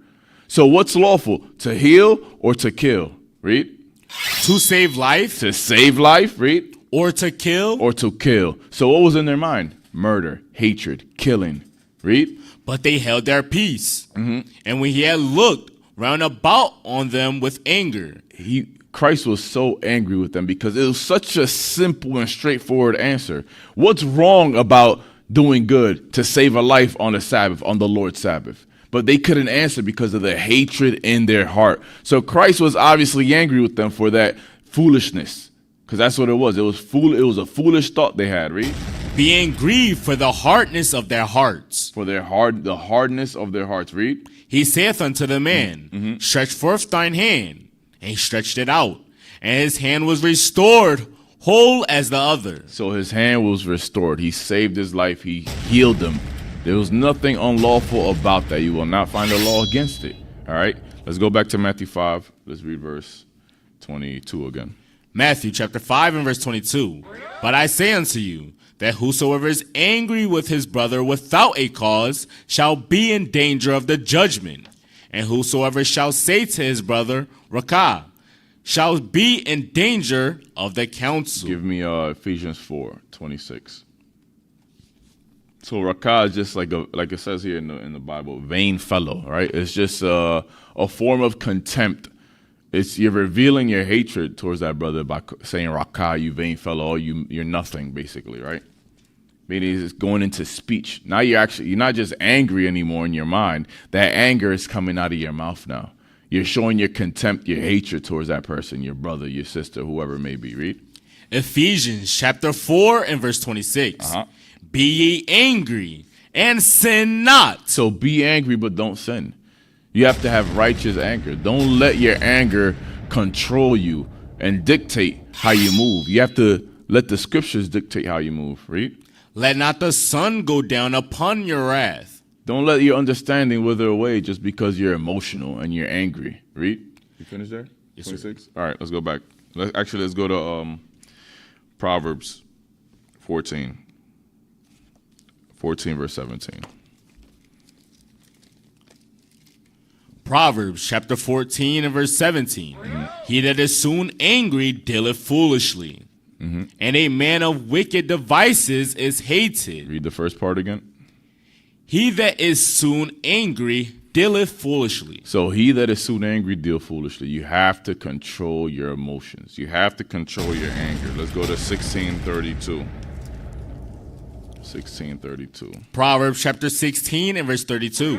So what's lawful? To heal or to kill? Read. To save life. To save life. Read. Or to kill. Or to kill. So what was in their mind? Murder, hatred, killing. Read. But they held their peace. And when he had looked round about on them with anger. Christ was so angry with them because it was such a simple and straightforward answer. What's wrong about doing good to save a life on the Sabbath, on the Lord's Sabbath? But they couldn't answer because of the hatred in their heart. So Christ was obviously angry with them for that foolishness, because that's what it was. It was a foolish thought they had. Read. being grieved for the hardness of their hearts. For the hardness of their hearts. Read. He saith unto the man, stretch forth thine hand. And he stretched it out, and his hand was restored, whole as the other. So his hand was restored. He saved his life. He healed him. There was nothing unlawful about that. You will not find a law against it. All right? Let's go back to Matthew 5. Let's read verse 22 again. Matthew chapter 5 and verse 22. But I say unto you, that whosoever is angry with his brother without a cause shall be in danger of the judgment. And whosoever shall say to his brother, Rakah, shall be in danger of the council. Give me Ephesians 4:26. So Rakah is just like it says here in the Bible, vain fellow, right? It's just a form of contempt. You're revealing your hatred towards that brother by saying Rakah, you vain fellow, or you're nothing, basically, right? Meaning it's going into speech. Now you're not just angry anymore in your mind. That anger is coming out of your mouth now. You're showing your contempt, your hatred towards that person, your brother, your sister, whoever it may be. Read. Ephesians chapter 4 and verse 26. Be ye angry and sin not. So be angry, but don't sin. You have to have righteous anger. Don't let your anger control you and dictate how you move. You have to let the scriptures dictate how you move. Read. Let not the sun go down upon your wrath. Don't let your understanding wither away just because you're emotional and you're angry. Read. You finished there? Yes, 26? All right, let's go back. Let's go to Proverbs 14. 14 verse 17. Proverbs chapter 14 and verse 17. He that is soon angry dealeth foolishly. And a man of wicked devices is hated. Read the first part again. He that is soon angry dealeth foolishly. So he that is soon angry deal foolishly. You have to control your emotions. You have to control your anger. Let's go to 1632. 1632. Proverbs chapter 16 and verse 32.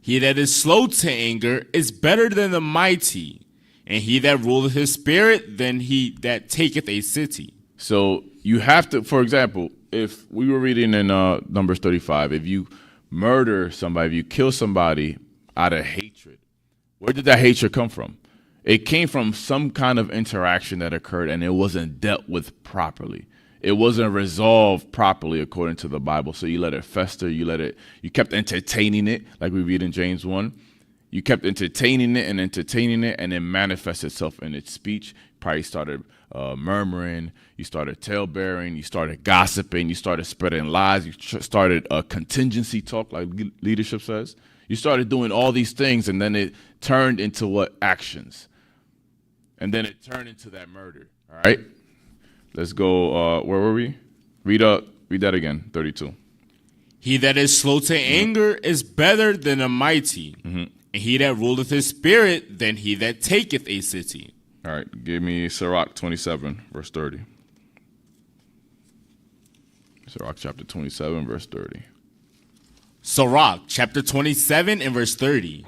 He that is slow to anger is better than the mighty, and he that ruleth his spirit than he that taketh a city. So you have to, for example, if we were reading in Numbers 35, if you murder somebody, if you kill somebody out of hatred, where did that hatred come from? It came from some kind of interaction that occurred and it wasn't dealt with properly. It wasn't resolved properly according to the Bible. So you let it fester, you kept entertaining it, like we read in James 1. You kept entertaining it, and it manifests itself in its speech. Probably started murmuring, you started tale-bearing, you started gossiping, you started spreading lies, you started contingency talk, like leadership says. You started doing all these things, and then it turned into what? Actions. And then it turned into that murder, all right? Let's go, where were we? Read that again, 32. He that is slow to anger is better than a mighty, and he that ruleth his spirit than he that taketh a city. All right, give me Sirach 27, verse 30. Sirach chapter 27, verse 30. Sirach chapter 27 and verse 30.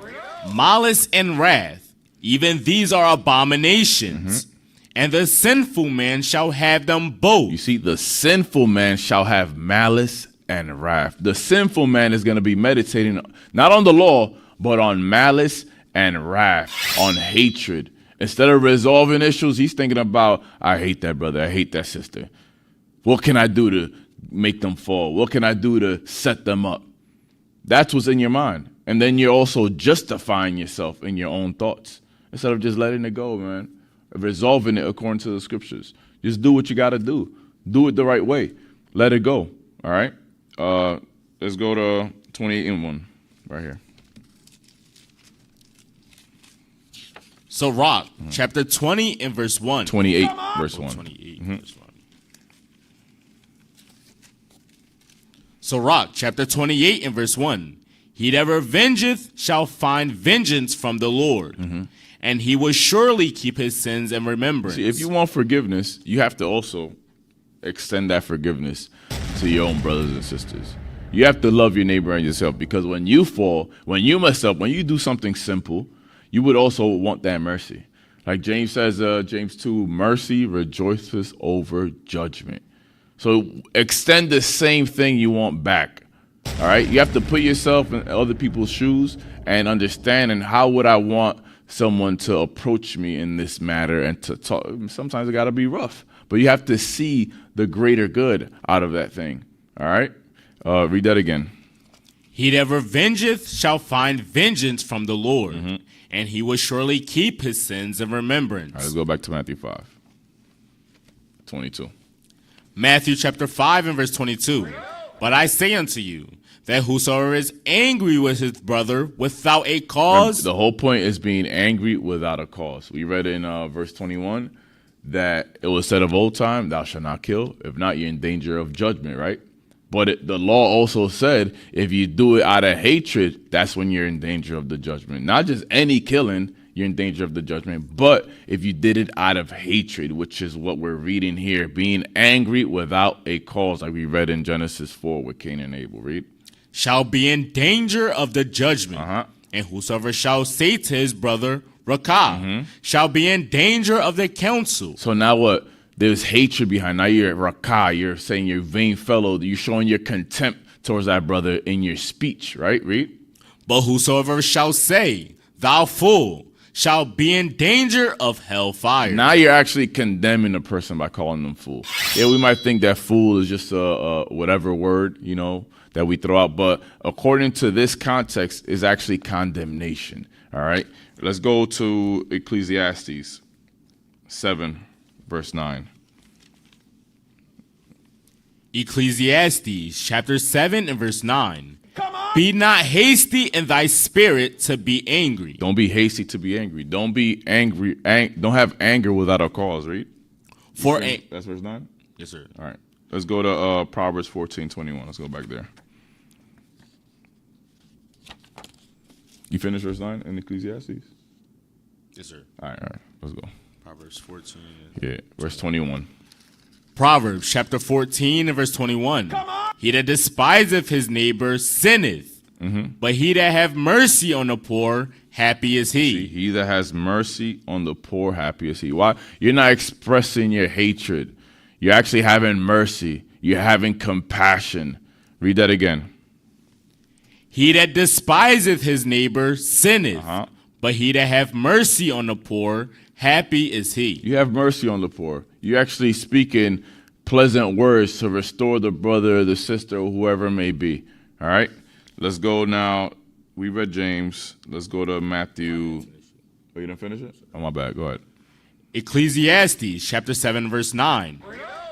Malice and wrath, even these are abominations, and the sinful man shall have them both. You see, the sinful man shall have malice and wrath. The sinful man is going to be meditating not on the law, but on malice and wrath, on hatred. Instead of resolving issues, he's thinking about, I hate that brother, I hate that sister. What can I do to make them fall? What can I do to set them up? That's what's in your mind. And then you're also justifying yourself in your own thoughts instead of just letting it go, man. Resolving it according to the scriptures. Just do what you got to do. Do it the right way. Let it go. All right? Let's go to 28 and 1 right here. Sirach chapter 20 and verse 1. 28 verse 1. 28 verse 1. Sirach chapter 28 and verse 1. He that revengeth shall find vengeance from the Lord, and he will surely keep his sins in remembrance. See, if you want forgiveness, you have to also extend that forgiveness to your own brothers and sisters. You have to love your neighbor and yourself, because when you fall, when you mess up, when you do something simple, you would also want that mercy. Like James says, James 2, mercy rejoices over judgment. So extend the same thing you want back. All right. You have to put yourself in other people's shoes and understand, and how would I want someone to approach me in this matter and to talk. Sometimes it got to be rough, but you have to see the greater good out of that thing. All right. Read that again. He that revengeth shall find vengeance from the Lord, and he will surely keep his sins in remembrance. All right, let's go back to Matthew 5:22. Matthew chapter 5 and verse 22. But I say unto you, that whosoever is angry with his brother without a cause. Remember, the whole point is being angry without a cause. We read in verse 21 that it was said of old time, thou shalt not kill. If not, you're in danger of judgment, right? But the law also said if you do it out of hatred, that's when you're in danger of the judgment. Not just any killing, you're in danger of the judgment. But if you did it out of hatred, which is what we're reading here, being angry without a cause, like we read in Genesis 4 with Cain and Abel. Read. Shall be in danger of the judgment. And whosoever shall say to his brother, Rakah, shall be in danger of the council. So now what? There's hatred behind. Now you're at Rakah. You're saying you're vain fellow. You're showing your contempt towards that brother in your speech, right? Read. But whosoever shall say, thou fool, shall be in danger of hellfire. Now you're actually condemning a person by calling them fool. Yeah, we might think that fool is just a whatever word, you know, that we throw out. But according to this context, is actually condemnation. All right. Let's go to Ecclesiastes 7, verse 9. Ecclesiastes chapter 7 and verse 9. Be not hasty in thy spirit to be angry. Don't be hasty to be angry. Don't be angry. Don't have anger without a cause. Read. That's verse 9? Yes, sir. All right. Let's go to Proverbs 14:21. Let's go back there. You finished verse 9 in Ecclesiastes? Yes, sir. All right. Let's go. Proverbs 14. Yeah, verse 21. Proverbs chapter 14 and verse 21. He that despiseth his neighbor sinneth, but he that have mercy on the poor, happy is he. He that has mercy on the poor, happy is he. Why? You're not expressing your hatred. You're actually having mercy. You're having compassion. Read that again. He that despiseth his neighbor sinneth, but he that have mercy on the poor, happy is he. You have mercy on the poor. You're actually speaking pleasant words to restore the brother or the sister or whoever it may be. All right? Let's go now. We read James. Let's go to Matthew. Oh, you didn't finish it? Oh, my bad. Go ahead. Ecclesiastes chapter 7 verse 9.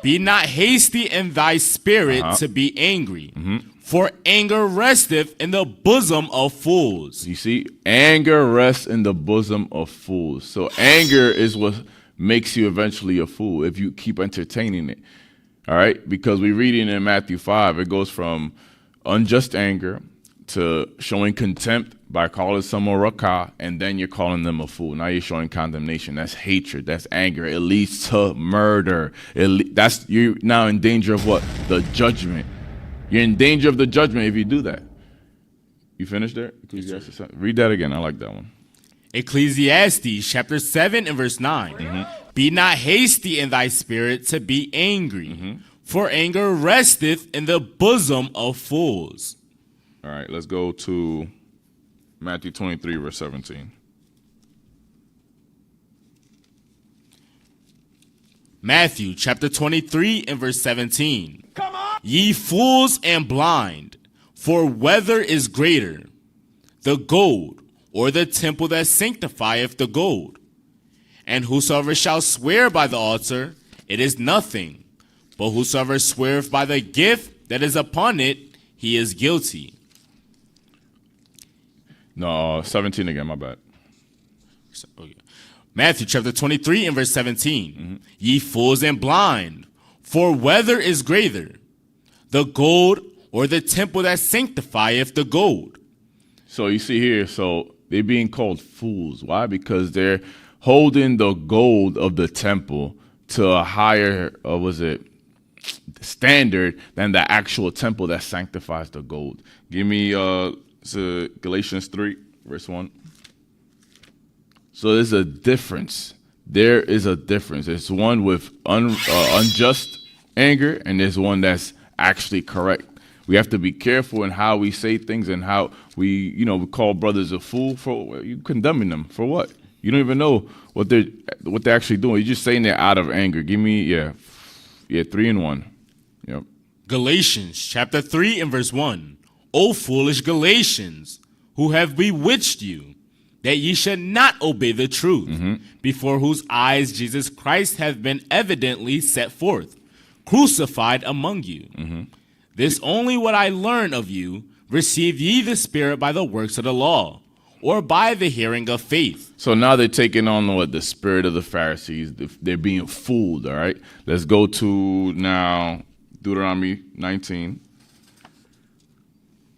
Be not hasty in thy spirit to be angry, for anger resteth in the bosom of fools. You see, anger rests in the bosom of fools. So anger is what makes you eventually a fool if you keep entertaining it. All right? Because we read it in Matthew 5, it goes from unjust anger to showing contempt by calling someone rakah, and then you're calling them a fool. Now you're showing condemnation. That's hatred. That's anger. It leads to murder. You're now in danger of what? The judgment. You're in danger of the judgment if you do that. You finished there? Ecclesiastes. Read that again. I like that one. Ecclesiastes chapter 7 and verse 9. Be not hasty in thy spirit to be angry, for anger resteth in the bosom of fools. All right, let's go to Matthew 23, verse 17. Matthew chapter 23 and verse 17. Come on. Ye fools and blind, for whether is greater, the gold or the temple that sanctifieth the gold? And whosoever shall swear by the altar, it is nothing. But whosoever sweareth by the gift that is upon it, he is guilty. No, 17 again, my bad. Okay. Matthew chapter 23 and verse 17. Ye fools and blind, for whether is greater, the gold or the temple that sanctifieth the gold? So you see here, so they're being called fools. Why? Because they're holding the gold of the temple to a higher, standard than the actual temple that sanctifies the gold. Give me Galatians 3, verse 1. So there's a difference. There is a difference. It's one with unjust anger, and there's one that's actually correct. We have to be careful in how we say things and how we call brothers a fool for you condemning them for what? You don't even know what they're actually doing. You're just saying they're out of anger. Give me 3 and 1. Yep. Galatians chapter 3 and verse 1. O foolish Galatians, who have bewitched you, that ye should not obey the truth, before whose eyes Jesus Christ hath been evidently set forth, crucified among you. This only what I learn of you, receive ye the Spirit by the works of the law, or by the hearing of faith. So now they're taking on the spirit of the Pharisees. They're being fooled, all right? Let's go to now Deuteronomy 19.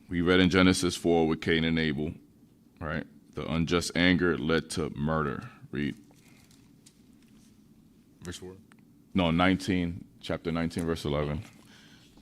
We read in Genesis 4 with Cain and Abel, right? The unjust anger led to murder. Read. Verse 4. No, chapter 19, verse 11.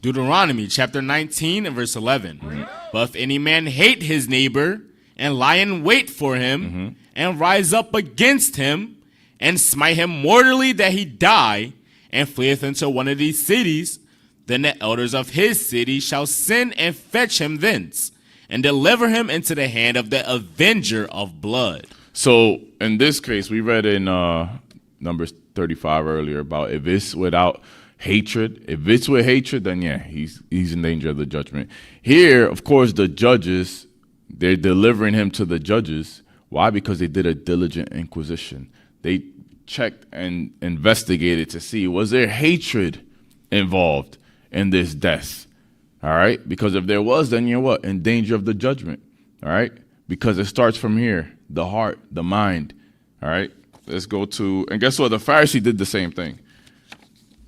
Deuteronomy chapter 19 and verse 11. But if any man hate his neighbor, and lie in wait for him, and rise up against him, and smite him mortally that he die, and fleeth into one of these cities, then the elders of his city shall send and fetch him thence, and deliver him into the hand of the avenger of blood. So in this case, we read in Numbers 35 earlier about if it's without hatred. If it's with hatred, then he's in danger of the judgment. Here, of course, the judges, they're delivering him to the judges. Why? Because they did a diligent inquisition. They checked and investigated to see, was there hatred involved in this death? All right? Because if there was, then you're what? In danger of the judgment. All right? Because it starts from here, the heart, the mind. All right? Let's go to, and guess what? The Pharisee did the same thing.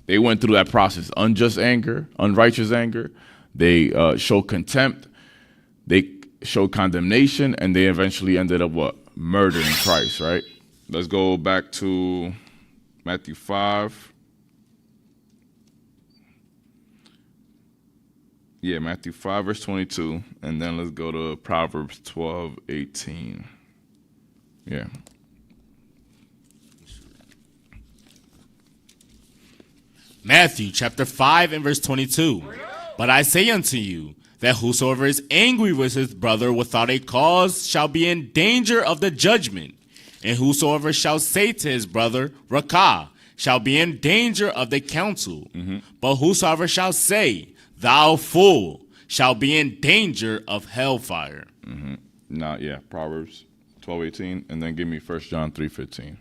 They went through that process. Unjust anger, unrighteous anger. They showed contempt. They showed condemnation, and they eventually ended up what? Murdering Christ, right? Let's go back to Matthew 5. Yeah, Matthew 5, verse 22. And then let's go to Proverbs 12, 18. Yeah. Matthew chapter 5 and verse 22. But I say unto you, that whosoever is angry with his brother without a cause shall be in danger of the judgment. And whosoever shall say to his brother, Rakah, shall be in danger of the council. But whosoever shall say, Thou fool, shall be in danger of hellfire. Proverbs 12:18, and then give me 1 John 3:15.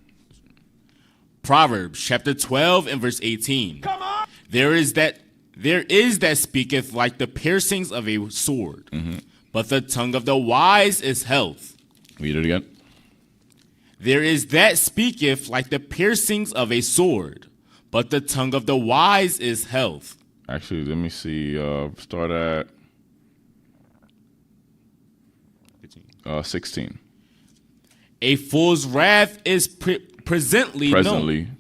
Proverbs chapter 12 and verse 18. Come on. There is that speaketh like the piercings of a sword, but the tongue of the wise is health. Read it again. There is that speaketh like the piercings of a sword, but the tongue of the wise is health. Actually, let me see. Start at 16. A fool's wrath is presently known.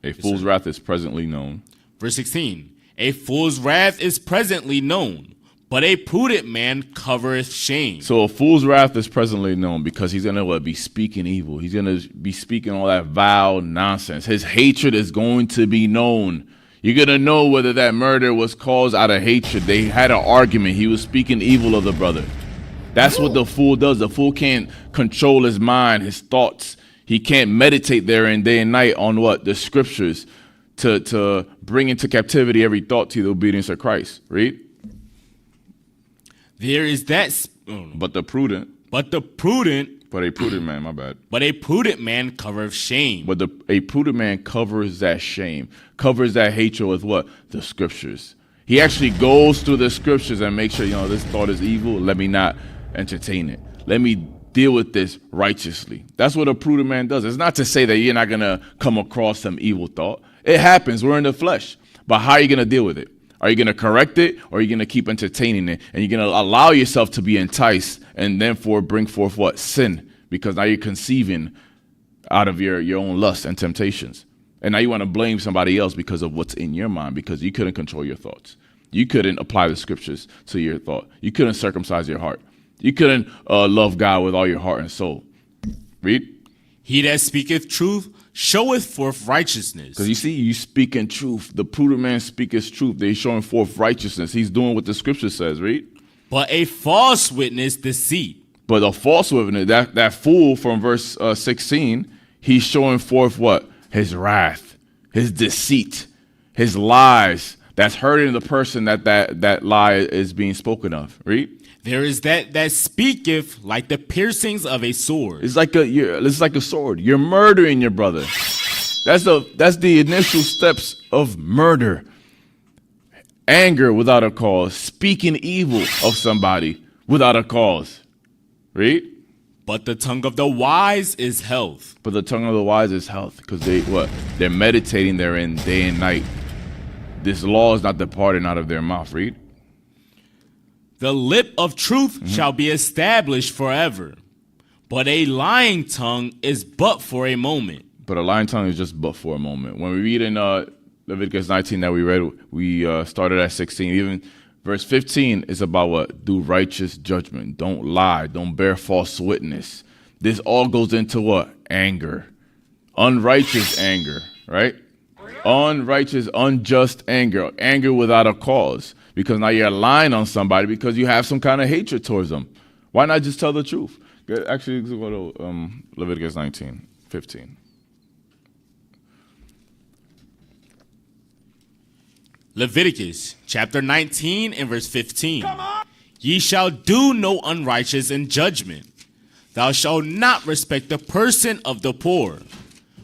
A fool's wrath is presently known. Verse 16. A fool's wrath is presently known, but a prudent man covereth shame. So a fool's wrath is presently known because he's going to be speaking evil. He's going to be speaking all that vile nonsense. His hatred is going to be known. You're going to know whether that murder was caused out of hatred. They had an argument. He was speaking evil of the brother. That's what the fool does. The fool can't control his mind, his thoughts. He can't meditate therein day and night on what? The scriptures to bring into captivity every thought to the obedience of Christ. Read. There is that. But a prudent man, my bad. But a prudent man covereth shame. But a prudent man covers that shame, covers that hatred with what? The scriptures. He actually goes through the scriptures and makes sure, this thought is evil. Let me not entertain it. Let me deal with this righteously. That's what a prudent man does. It's not to say that you're not going to come across some evil thought. It happens. We're in the flesh. But how are you going to deal with it? Are you going to correct it, or are you going to keep entertaining it? And you're going to allow yourself to be enticed and therefore bring forth what? Sin. Because now you're conceiving out of your own lust and temptations. And now you want to blame somebody else because of what's in your mind, because you couldn't control your thoughts. You couldn't apply the scriptures to your thought. You couldn't circumcise your heart. You couldn't love God with all your heart and soul. Read. He that speaketh truth showeth forth righteousness. Because you see, you speak in truth. The prudent man speaketh truth. They're showing forth righteousness. He's doing what the scripture says, right? But a false witness deceit. But a false witness, that fool from verse 16, he's showing forth what? His wrath, his deceit, his lies. That's hurting the person that lie is being spoken of, right? There is that speaketh like the piercings of a sword. It's like a sword. You're murdering your brother. That's the initial steps of murder. Anger without a cause, speaking evil of somebody without a cause. Right? But the tongue of the wise is health. But the tongue of the wise is health, because they're meditating therein day and night. This law is not departing out of their mouth. Read. The lip of truth shall be established forever, but a lying tongue is but for a moment. But a lying tongue is just but for a moment. When we read in Leviticus 19 that we read, we started at 16. Even verse 15 is about what? Do righteous judgment. Don't lie. Don't bear false witness. This all goes into what? Anger. Unrighteous anger, right? Unrighteous, unjust anger. Anger without a cause. Because now you're lying on somebody because you have some kind of hatred towards them. Why not just tell the truth? Actually, let's go to Leviticus 19:15. Leviticus chapter 19 and verse 15. Ye shall do no unrighteous in judgment. Thou shalt not respect the person of the poor,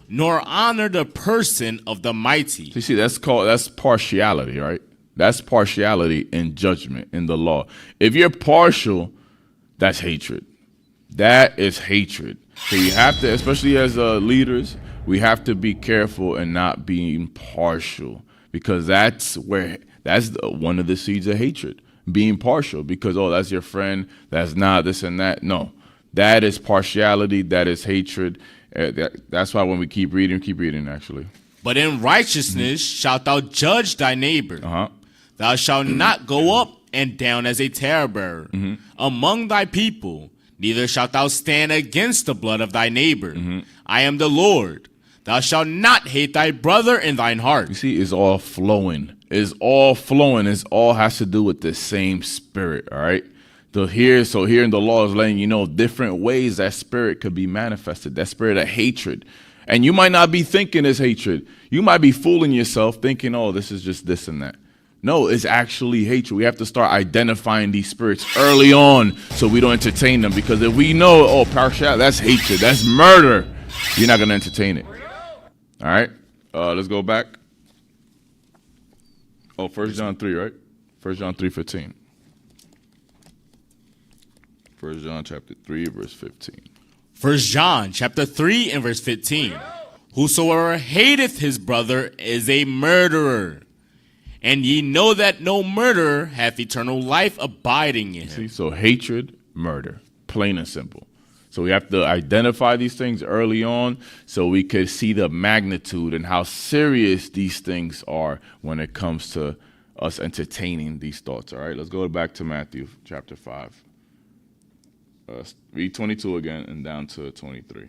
nor honor the person of the mighty. You see, that's partiality, right? That's partiality in judgment, in the law. If you're partial, that's hatred. That is hatred. So you have to, especially as leaders, we have to be careful and not being partial, because that's one of the seeds of hatred, being partial, because, oh, that's your friend, that's not this and that. No, that is partiality, that is hatred. That's why when we keep reading actually. But in righteousness shalt thou judge thy neighbor. Thou shalt not go up and down as a talebearer among thy people, neither shalt thou stand against the blood of thy neighbor. I am the Lord. Thou shalt not hate thy brother in thine heart. You see, it's all flowing. It's all flowing. It all has to do with the same spirit, all right? So here in the law is letting you know different ways that spirit could be manifested, that spirit of hatred. And you might not be thinking it's hatred. You might be fooling yourself thinking, oh, this is just this and that. No, it's actually hatred. We have to start identifying these spirits early on so we don't entertain them. Because if we know, oh, partiality, that's hatred, that's murder, you're not going to entertain it. All right, let's go back. Oh, 1 John 3, right? 1 John 3:15. 1 John chapter 3, verse 15. 1 John chapter 3 and verse 15. Whosoever hateth his brother is a murderer. And ye know that no murderer hath eternal life abiding in him. See, so hatred, murder, plain and simple. So we have to identify these things early on so we could see the magnitude and how serious these things are when it comes to us entertaining these thoughts. All right, let's go back to Matthew chapter 5. Read 22 again and down to 23.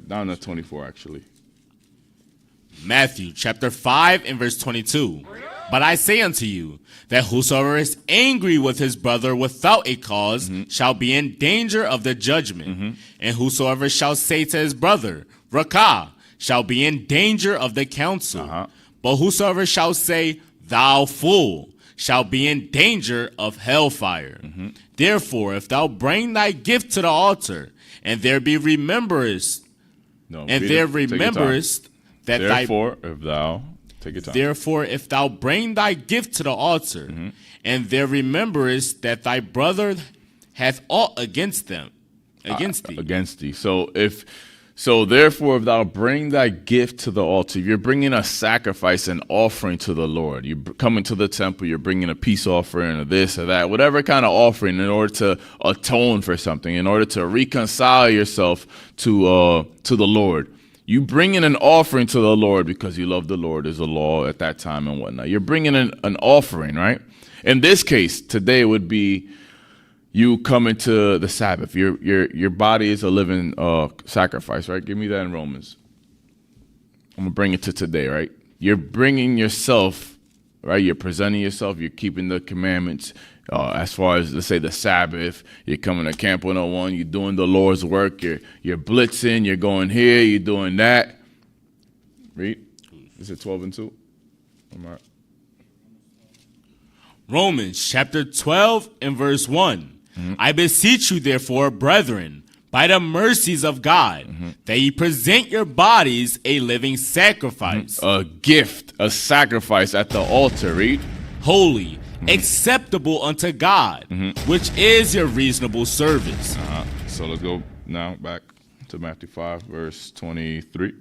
Down to 24, actually. Matthew chapter 5 and verse 22. But I say unto you that whosoever is angry with his brother without a cause shall be in danger of the judgment. And whosoever shall say to his brother, Rakah, shall be in danger of the council. But whosoever shall say, thou fool, shall be in danger of hellfire. Therefore, if thou bring thy gift to the altar, and there be rememberest, that therefore, if thou take your time. Therefore, if thou bring thy gift to the altar, and there rememberest that thy brother hath aught against thee. Against thee. So therefore, if thou bring thy gift to the altar, you're bringing a sacrifice, an offering to the Lord. You're coming to the temple, you're bringing a peace offering or this or that, whatever kind of offering in order to atone for something, in order to reconcile yourself to the Lord. You bring in an offering to the Lord because you love the Lord is a law at that time and whatnot. You're bringing in an offering, right? In this case, today would be you come into the Sabbath. Your body is a living sacrifice, right? Give me that in Romans. I'm going to bring it to today, right? You're bringing yourself, right? You're presenting yourself. You're keeping the commandments. As far as, let's say, the Sabbath, you're coming to Camp 101. You're doing the Lord's work. You're blitzing. You're going here. You're doing that. Read. Is it 12 and 2? Romans chapter 12 and verse 1. I beseech you, therefore, brethren, by the mercies of God, that ye present your bodies a living sacrifice. A gift, a sacrifice at the altar, read. Holy, acceptable unto God, which is your reasonable service. So let's go now back to Matthew 5, verse 23.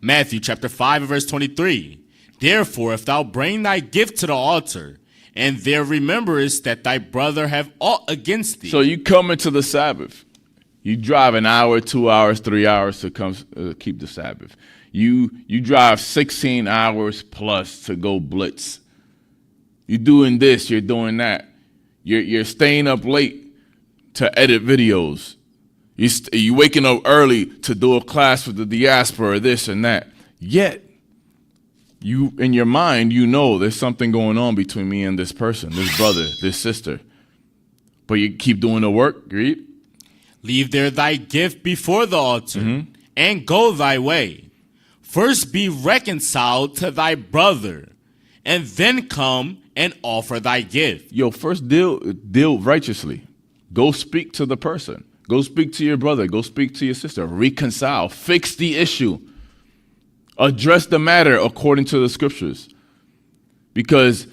Matthew chapter 5 and verse 23. Therefore, if thou bring thy gift to the altar, and there rememberest that thy brother have aught against thee. So you come into the Sabbath. You drive an hour, 2 hours, 3 hours to come keep the Sabbath. You drive 16 hours plus to go blitz. You're doing this, you're doing that. You're staying up late to edit videos. You waking up early to do a class for the diaspora, this and that. Yet, you, in your mind, you know there's something going on between me and this person, this brother, this sister. But you keep doing the work, read. Leave there thy gift before the altar, and go thy way. First be reconciled to thy brother, and then come and offer thy gift. Yo, first deal righteously. Go speak to the person. Go speak to your brother. Go speak to your sister. Reconcile. Fix the issue. Address the matter according to the scriptures. Because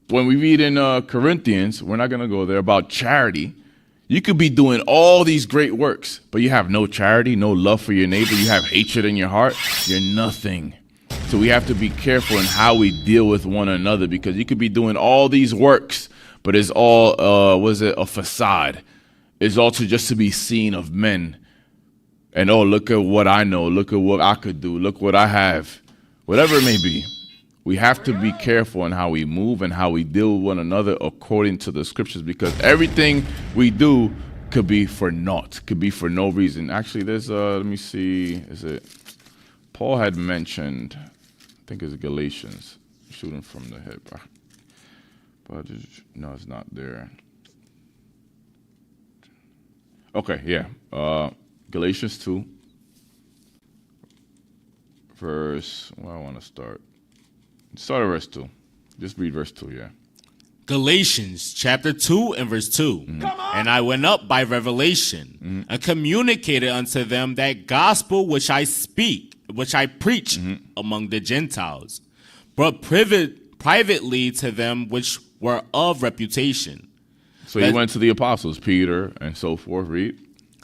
when we read in Corinthians, we're not going to go there, about charity, you could be doing all these great works, but you have no charity, no love for your neighbor, you have hatred in your heart, you're nothing. So we have to be careful in how we deal with one another, because you could be doing all these works, but it's all, a facade. It's also just to be seen of men. And, oh, look at what I know. Look at what I could do. Look what I have. Whatever it may be, we have to be careful in how we move and how we deal with one another according to the scriptures, because everything we do could be for naught, could be for no reason. Actually, there's, let me see, is it, Paul had mentioned, I think it's Galatians, shooting from the hip. But no, it's not there. Okay, yeah. Galatians 2, verse, well, I want to start at verse 2. Just read verse 2, yeah. Galatians chapter 2 and verse 2. And I went up by revelation and communicated unto them that gospel which I preach among the Gentiles, but privately to them which were of reputation. So he went to the apostles, Peter and so forth, read.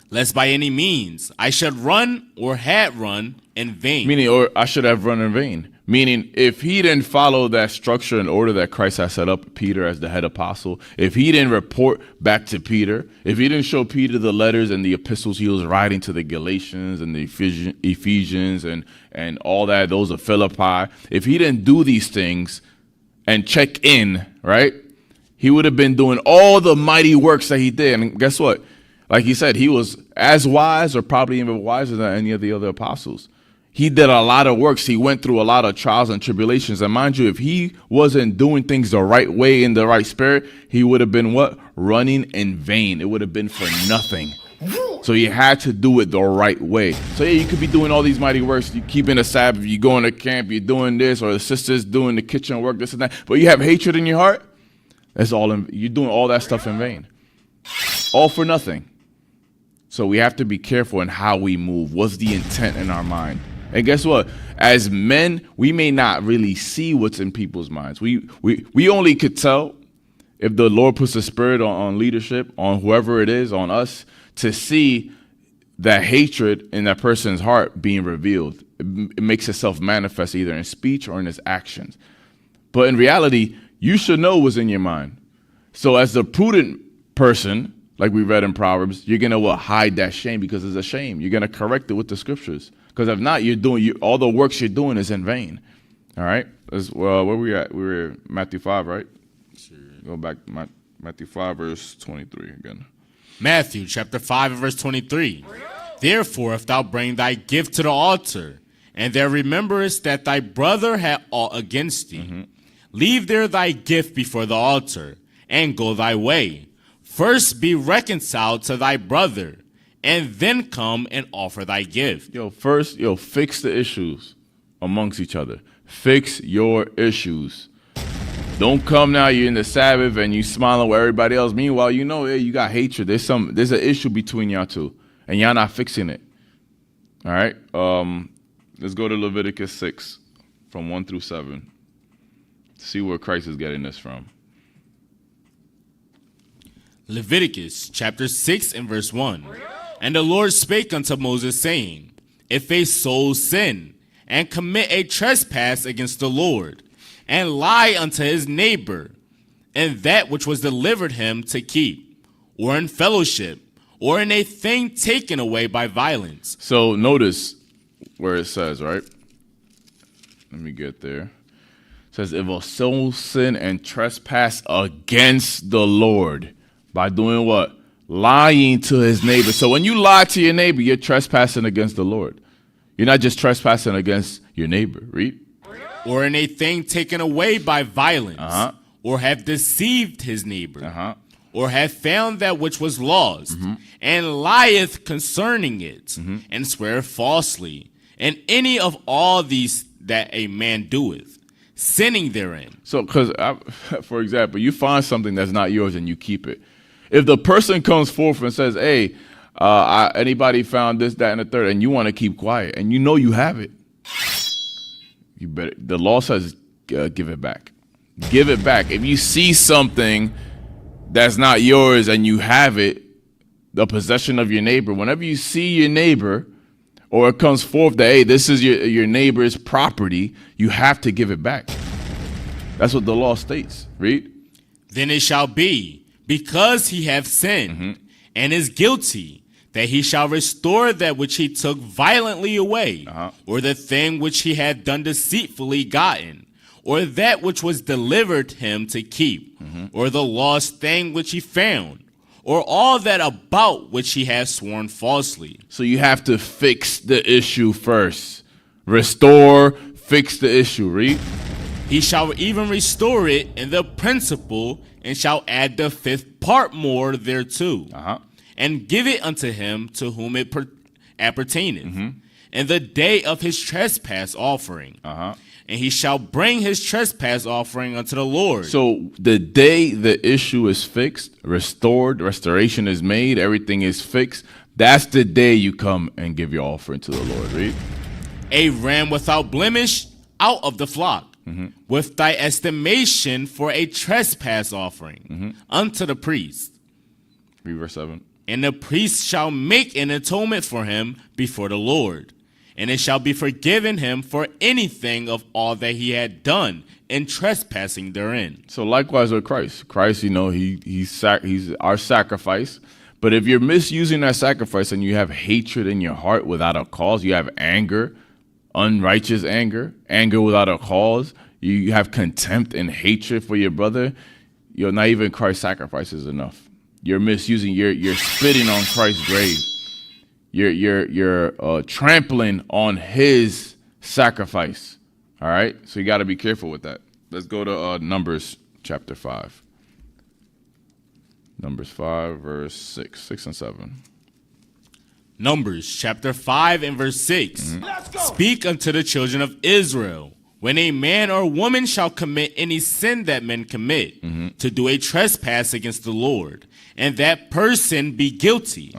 Lest by any means I should run or had run in vain. Meaning, or I should have run in vain. Meaning, if he didn't follow that structure and order that Christ has set up, Peter as the head apostle, if he didn't report back to Peter, if he didn't show Peter the letters and the epistles he was writing to the Galatians and the Ephesians and all that, those of Philippi, if he didn't do these things and check in, right, he would have been doing all the mighty works that he did. And guess what? Like he said, he was as wise or probably even wiser than any of the other apostles. He did a lot of works. He went through a lot of trials and tribulations. And mind you, if he wasn't doing things the right way in the right spirit, he would have been what? Running in vain. It would have been for nothing. So you had to do it the right way. So yeah, you could be doing all these mighty works. You keeping the Sabbath, you going to camp, you're doing this, or the sisters doing the kitchen work, this and that. But you have hatred in your heart. That's all. You're doing all that stuff in vain. All for nothing. So we have to be careful in how we move. What's the intent in our mind? And guess what? As men, we may not really see what's in people's minds. We only could tell if the Lord puts a spirit on leadership, on whoever it is, on us, to see that hatred in that person's heart being revealed. It makes itself manifest either in speech or in his actions. But in reality, you should know what's in your mind. So as the prudent person, like we read in Proverbs, you're going to hide that shame because it's a shame. You're going to correct it with the scriptures. Because if not, all the works you're doing is in vain. All right? Where were we at? We were at Matthew 5, right? Sure. Go back to Matthew 5, verse 23 again. Matthew chapter 5 and verse 23. Therefore, if thou bring thy gift to the altar, and there rememberest that thy brother had aught against thee, leave there thy gift before the altar, and go thy way. First be reconciled to thy brother, and then come and offer thy gift. First, fix the issues amongst each other. Fix your issues. Don't come now, you're in the Sabbath and you smiling with everybody else. Meanwhile, you got hatred. There's an issue between y'all two, and y'all not fixing it. All right? Let's go to Leviticus 6 from 1 through 7. See where Christ is getting this from. Leviticus chapter 6 and verse 1. And the Lord spake unto Moses, saying, If a soul sin, and commit a trespass against the Lord, and lie unto his neighbor, and that which was delivered him to keep, or in fellowship, or in a thing taken away by violence. So notice where it says, right? Let me get there. It says, if a soul sin and trespass against the Lord by doing what? Lying to his neighbor. So when you lie to your neighbor, you're trespassing against the Lord. You're not just trespassing against your neighbor. Read. Or in a thing taken away by violence, or have deceived his neighbor, or have found that which was lost, and lieth concerning it, and sweareth falsely, and any of all these that a man doeth, sinning therein. So, because, for example, you find something that's not yours and you keep it. If the person comes forth and says, hey, anybody found this, that, and the third, and you want to keep quiet, and you have it, you better. The law says, give it back. Give it back. If you see something that's not yours and you have it, the possession of your neighbor, whenever you see your neighbor, or it comes forth that, hey, this is your neighbor's property, you have to give it back. That's what the law states. Read. Then it shall be, because he hath sinned, and is guilty, that he shall restore that which he took violently away, or the thing which he had done deceitfully gotten, or that which was delivered him to keep, or the lost thing which he found, or all that about which he has sworn falsely. So you have to fix the issue first. Restore, fix the issue. Read. He shall even restore it in the principal, and shall add the fifth part more thereto, and give it unto him to whom it appertaineth, in the day of his trespass offering. And he shall bring his trespass offering unto the Lord. So the day the issue is fixed, restored, restoration is made, everything is fixed, that's the day you come and give your offering to the Lord. Read. A ram without blemish out of the flock, with thy estimation for a trespass offering unto the priest. Read verse 7. And the priest shall make an atonement for him before the Lord, and it shall be forgiven him for anything of all that he had done in trespassing therein. So likewise with Christ. Christ, he's our sacrifice. But if you're misusing that sacrifice and you have hatred in your heart without a cause, you have anger, unrighteous anger, anger without a cause, you have contempt and hatred for your brother, not even Christ's sacrifice is enough. You're misusing, you're spitting on Christ's grave. You're trampling on his sacrifice. All right? So you got to be careful with that. Let's go to Numbers chapter 5. Numbers 5, verse 6 and 7. Numbers chapter 5 and verse 6. Speak unto the children of Israel, when a man or woman shall commit any sin that men commit, to do a trespass against the Lord, and that person be guilty,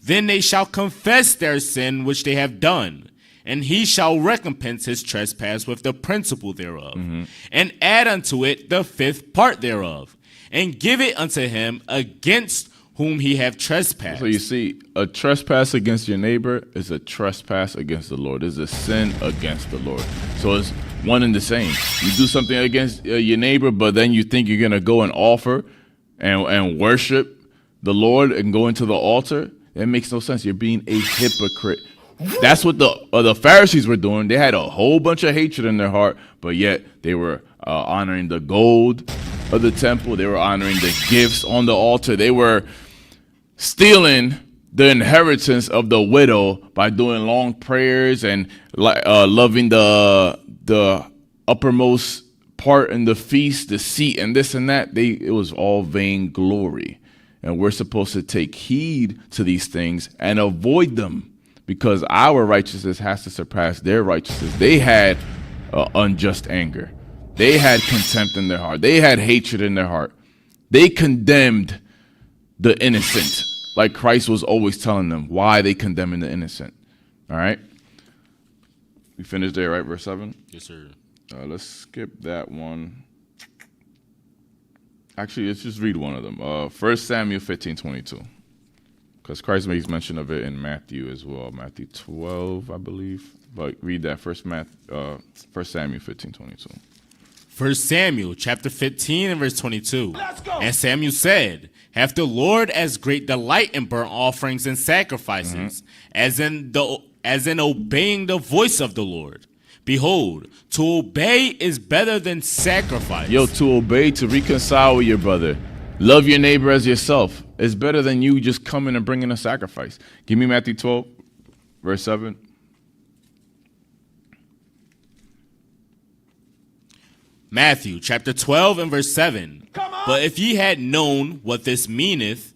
then they shall confess their sin which they have done, and he shall recompense his trespass with the principal thereof, and add unto it the fifth part thereof, and give it unto him against whom he have trespassed. So you see, a trespass against your neighbor is a trespass against the Lord. It's a sin against the Lord. So it's one and the same. You do something against your neighbor, but then you think you're going to go and offer and worship the Lord and go into the altar. That makes no sense. You're being a hypocrite. That's what the Pharisees were doing. They had a whole bunch of hatred in their heart, but yet they were honoring the gold of the temple. They were honoring the gifts on the altar. They were stealing the inheritance of the widow by doing long prayers and loving the uppermost part in the feast, the seat, and this and that. It was all vainglory. And we're supposed to take heed to these things and avoid them, because our righteousness has to surpass their righteousness. They had unjust anger. They had contempt in their heart. They had hatred in their heart. They condemned the innocent, like Christ was always telling them why they condemning the innocent. All right? We finished there, right? Verse 7? Yes, sir. Let's skip that one. Actually, let's just read one of them. 1 Samuel 15:22. Because Christ makes mention of it in Matthew as well. Matthew 12, I believe. But read that 1 Samuel 15:22. 1 Samuel chapter 15 and verse 22. And Samuel said, hath the Lord as great delight in burnt offerings and sacrifices, as in obeying the voice of the Lord? Behold, to obey is better than sacrifice. Yo, to obey, to reconcile with your brother, love your neighbor as yourself, is better than you just coming and bringing a sacrifice. Give me Matthew 12, verse 7. Matthew chapter 12 and verse 7. But if ye had known what this meaneth,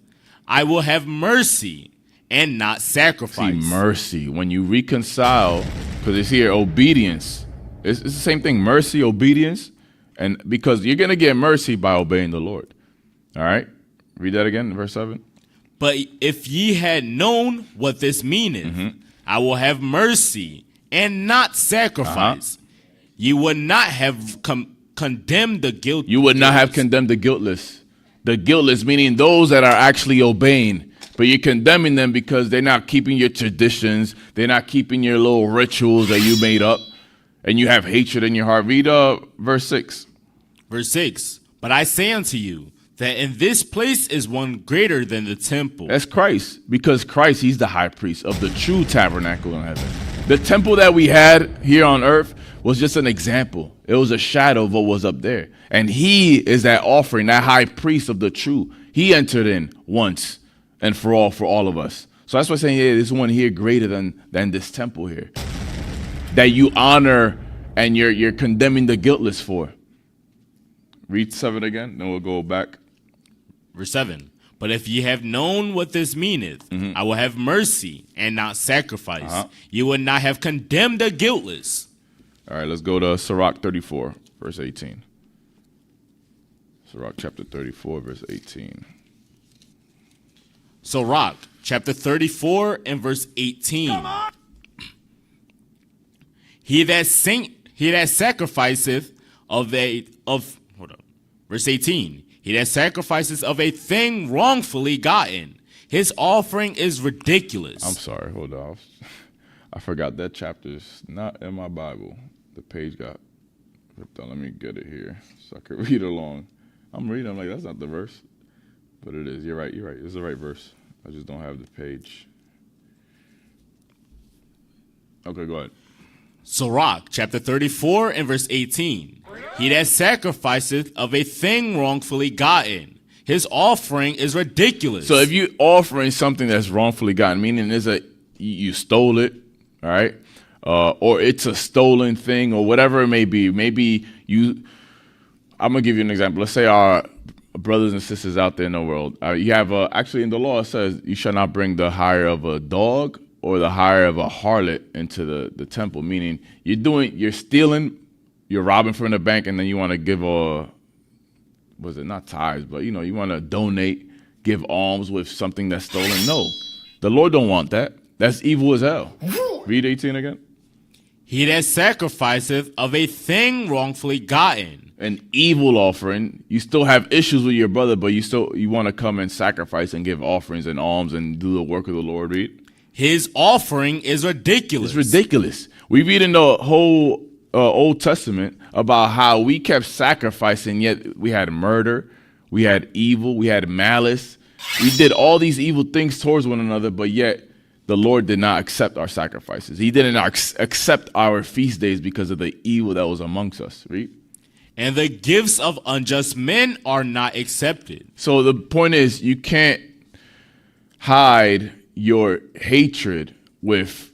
I will have mercy and not sacrifice. See, mercy. When you reconcile, because it's here, obedience. It's the same thing, mercy, obedience. And because you're going to get mercy by obeying the Lord. All right? Read that again, verse 7. But if ye had known what this meaneth, I will have mercy and not sacrifice. Ye would not have condemned the guilty. You would not have condemned the guiltless. The guiltless, meaning those that are actually obeying. But you're condemning them because they're not keeping your traditions. They're not keeping your little rituals that you made up. And you have hatred in your heart. Read verse 6. Verse 6. But I say unto you that in this place is one greater than the temple. That's Christ. Because Christ, he's the high priest of the true tabernacle in heaven. The temple that we had here on earth was just an example. It was a shadow of what was up there. And he is that offering, that high priest of the true. He entered in once and for all of us. So that's why I'm saying, yeah, this one here greater than this temple here. That you honor and you're condemning the guiltless for. Read 7 again, then we'll go back. Verse 7. But if ye have known what this meaneth, I will have mercy and not sacrifice. You would not have condemned the guiltless. All right, let's go to Sirach 34, verse 18. Sirach chapter 34, verse 18. Sirach chapter 34 and verse 18. He that sacrificeth verse 18. He that sacrifices of a thing wrongfully gotten, his offering is ridiculous. I'm sorry, hold on. I forgot that chapter's not in my Bible. The page got ripped out. Let me get it here so I can read along. I'm reading, I'm like, that's not the verse. But it is. You're right. It's the right verse. I just don't have the page. Okay, go ahead. Sirach chapter 34 and verse 18. He that sacrificeth of a thing wrongfully gotten, his offering is ridiculous. So if you offering something that's wrongfully gotten, meaning you stole it, all right, or it's a stolen thing or whatever it may be. Maybe I'm gonna give you an example. Let's say our brothers and sisters out there in the world, you have actually in the law it says you shall not bring the hire of a dog or the hire of a harlot into the temple, meaning you're stealing, you're robbing from the bank, and then you want to give not tithes, but you want to donate, give alms with something that's stolen. No, the Lord don't want that. That's evil as hell. Read 18 again. He that sacrificeth of a thing wrongfully gotten. An evil offering. You still have issues with your brother, but you want to come and sacrifice and give offerings and alms and do the work of the Lord. Read. His offering is ridiculous. It's ridiculous. We read in the whole Old Testament about how we kept sacrificing, yet we had murder, we had evil, we had malice. We did all these evil things towards one another, but yet the Lord did not accept our sacrifices. He didn't accept our feast days because of the evil that was amongst us. Read. And the gifts of unjust men are not accepted. So the point is, you can't hide your hatred with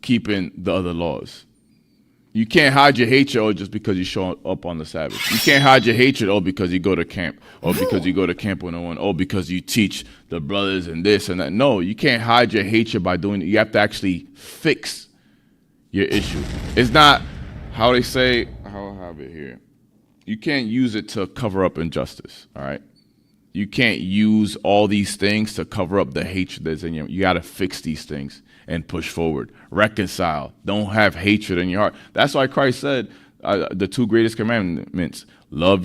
keeping the other laws. You can't hide your hatred just because you show up on the Sabbath. You can't hide your hatred because you go to camp, or because you go to Camp 101, or because you teach the brothers and this and that. No, you can't hide your hatred by doing it. You have to actually fix your issue. It's not how they say, I'll have it here. You can't use it to cover up injustice, all right? You can't use all these things to cover up the hatred that's in you. You got to fix these things and push forward. Reconcile. Don't have hatred in your heart. That's why Christ said the two greatest commandments: love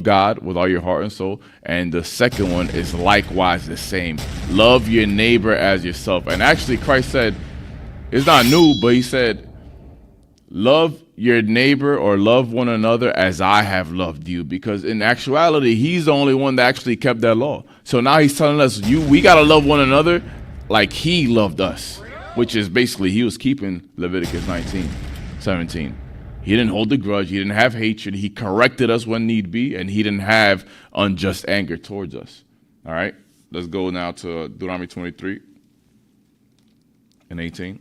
God with all your heart and soul, and the second one is likewise the same: love your neighbor as yourself. And actually, Christ said, it's not new, but he said, love your neighbor, or love one another as I have loved you. Because in actuality, he's the only one that actually kept that law. So now he's telling us, we got to love one another like he loved us, which is basically he was keeping Leviticus 19:17. He didn't hold a grudge. He didn't have hatred. He corrected us when need be, and he didn't have unjust anger towards us. All right, let's go now to Deuteronomy 23 and 18,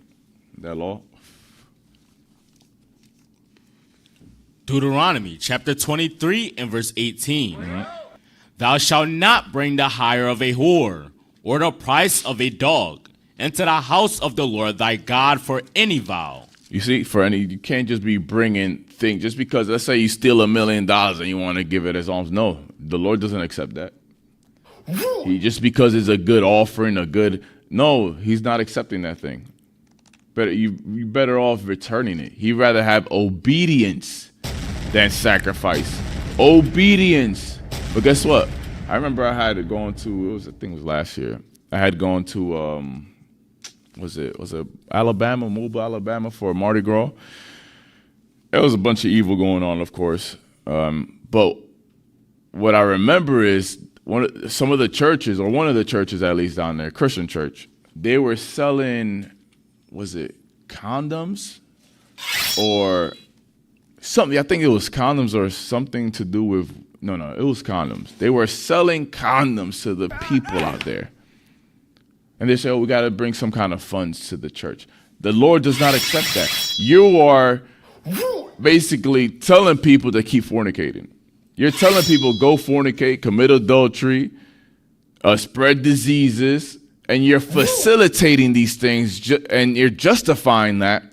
that law. Deuteronomy chapter 23 and verse 18. Thou shalt not bring the hire of a whore or the price of a dog into the house of the Lord thy God for any vow. You see, you can't just be bringing things just because, let's say you steal $1 million and you want to give it as alms. No, the Lord doesn't accept that. Just because it's a good offering, no, he's not accepting that thing. You better off returning it. He'd rather have obedience than sacrifice. Obedience. But guess what? I remember I had gone to, I think it was last year. I had gone to, was it Alabama, Mobile, Alabama for Mardi Gras. There was a bunch of evil going on, of course. But what I remember is some of the churches, or one of the churches at least down there, Christian church, they were selling, was it condoms or something? I think it was condoms or something to do with, no, it was condoms. They were selling condoms to the people out there. And they say, we got to bring some kind of funds to the church. The Lord does not accept that. You are basically telling people to keep fornicating. You're telling people go fornicate, commit adultery, spread diseases, and you're facilitating these things, and you're justifying that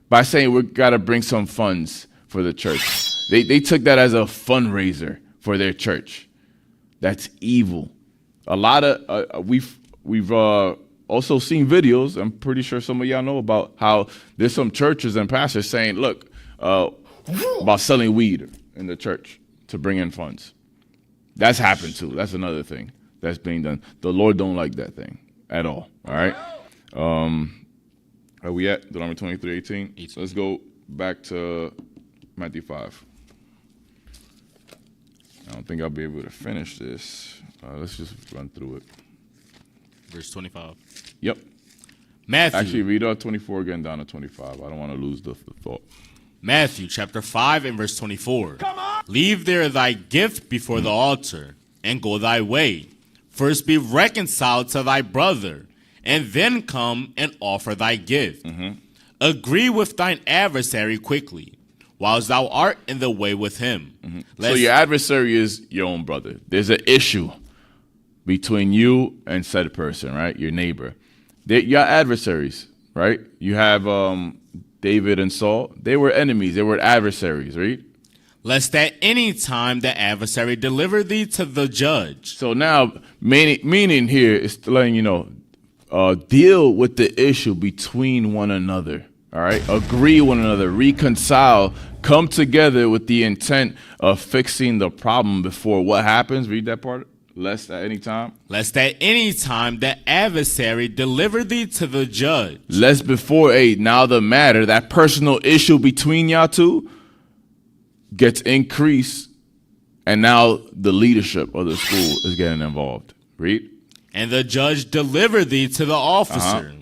by saying we got to bring some funds for the church. They took that as a fundraiser for their church. That's evil. A lot of we've also seen videos. I'm pretty sure some of y'all know about how there's some churches and pastors saying, look, about selling weed in the church to bring in funds. That's happened too. That's another thing that's being done. The Lord don't like that thing at all. All right. Are we at Deuteronomy 23:18? So let's go back to Matthew 5. I don't think I'll be able to finish this. Let's just run through it. Verse 25. Yep. Matthew. Actually, read 24 again down to 25. I don't want to lose the thought. Matthew chapter 5 and verse 24. Come on. Leave there thy gift before the altar, and go thy way. First be reconciled to thy brother, and then come and offer thy gift. Agree with thine adversary quickly, whilst thou art in the way with him. So your adversary is your own brother. There's an issue between you and said person, right? Your neighbor. Your adversaries, right? You have David and Saul. They were enemies. They were adversaries, right? Lest at any time the adversary deliver thee to the judge. So now, meaning here is letting you know, deal with the issue between one another. All right, agree one another, reconcile, come together with the intent of fixing the problem before what happens. Read that part. Lest at any time. Lest at any time the adversary deliver thee to the judge. Lest before now the matter, that personal issue between y'all two, gets increased, and now the leadership of the school is getting involved. Read. And the judge deliver thee to the officer,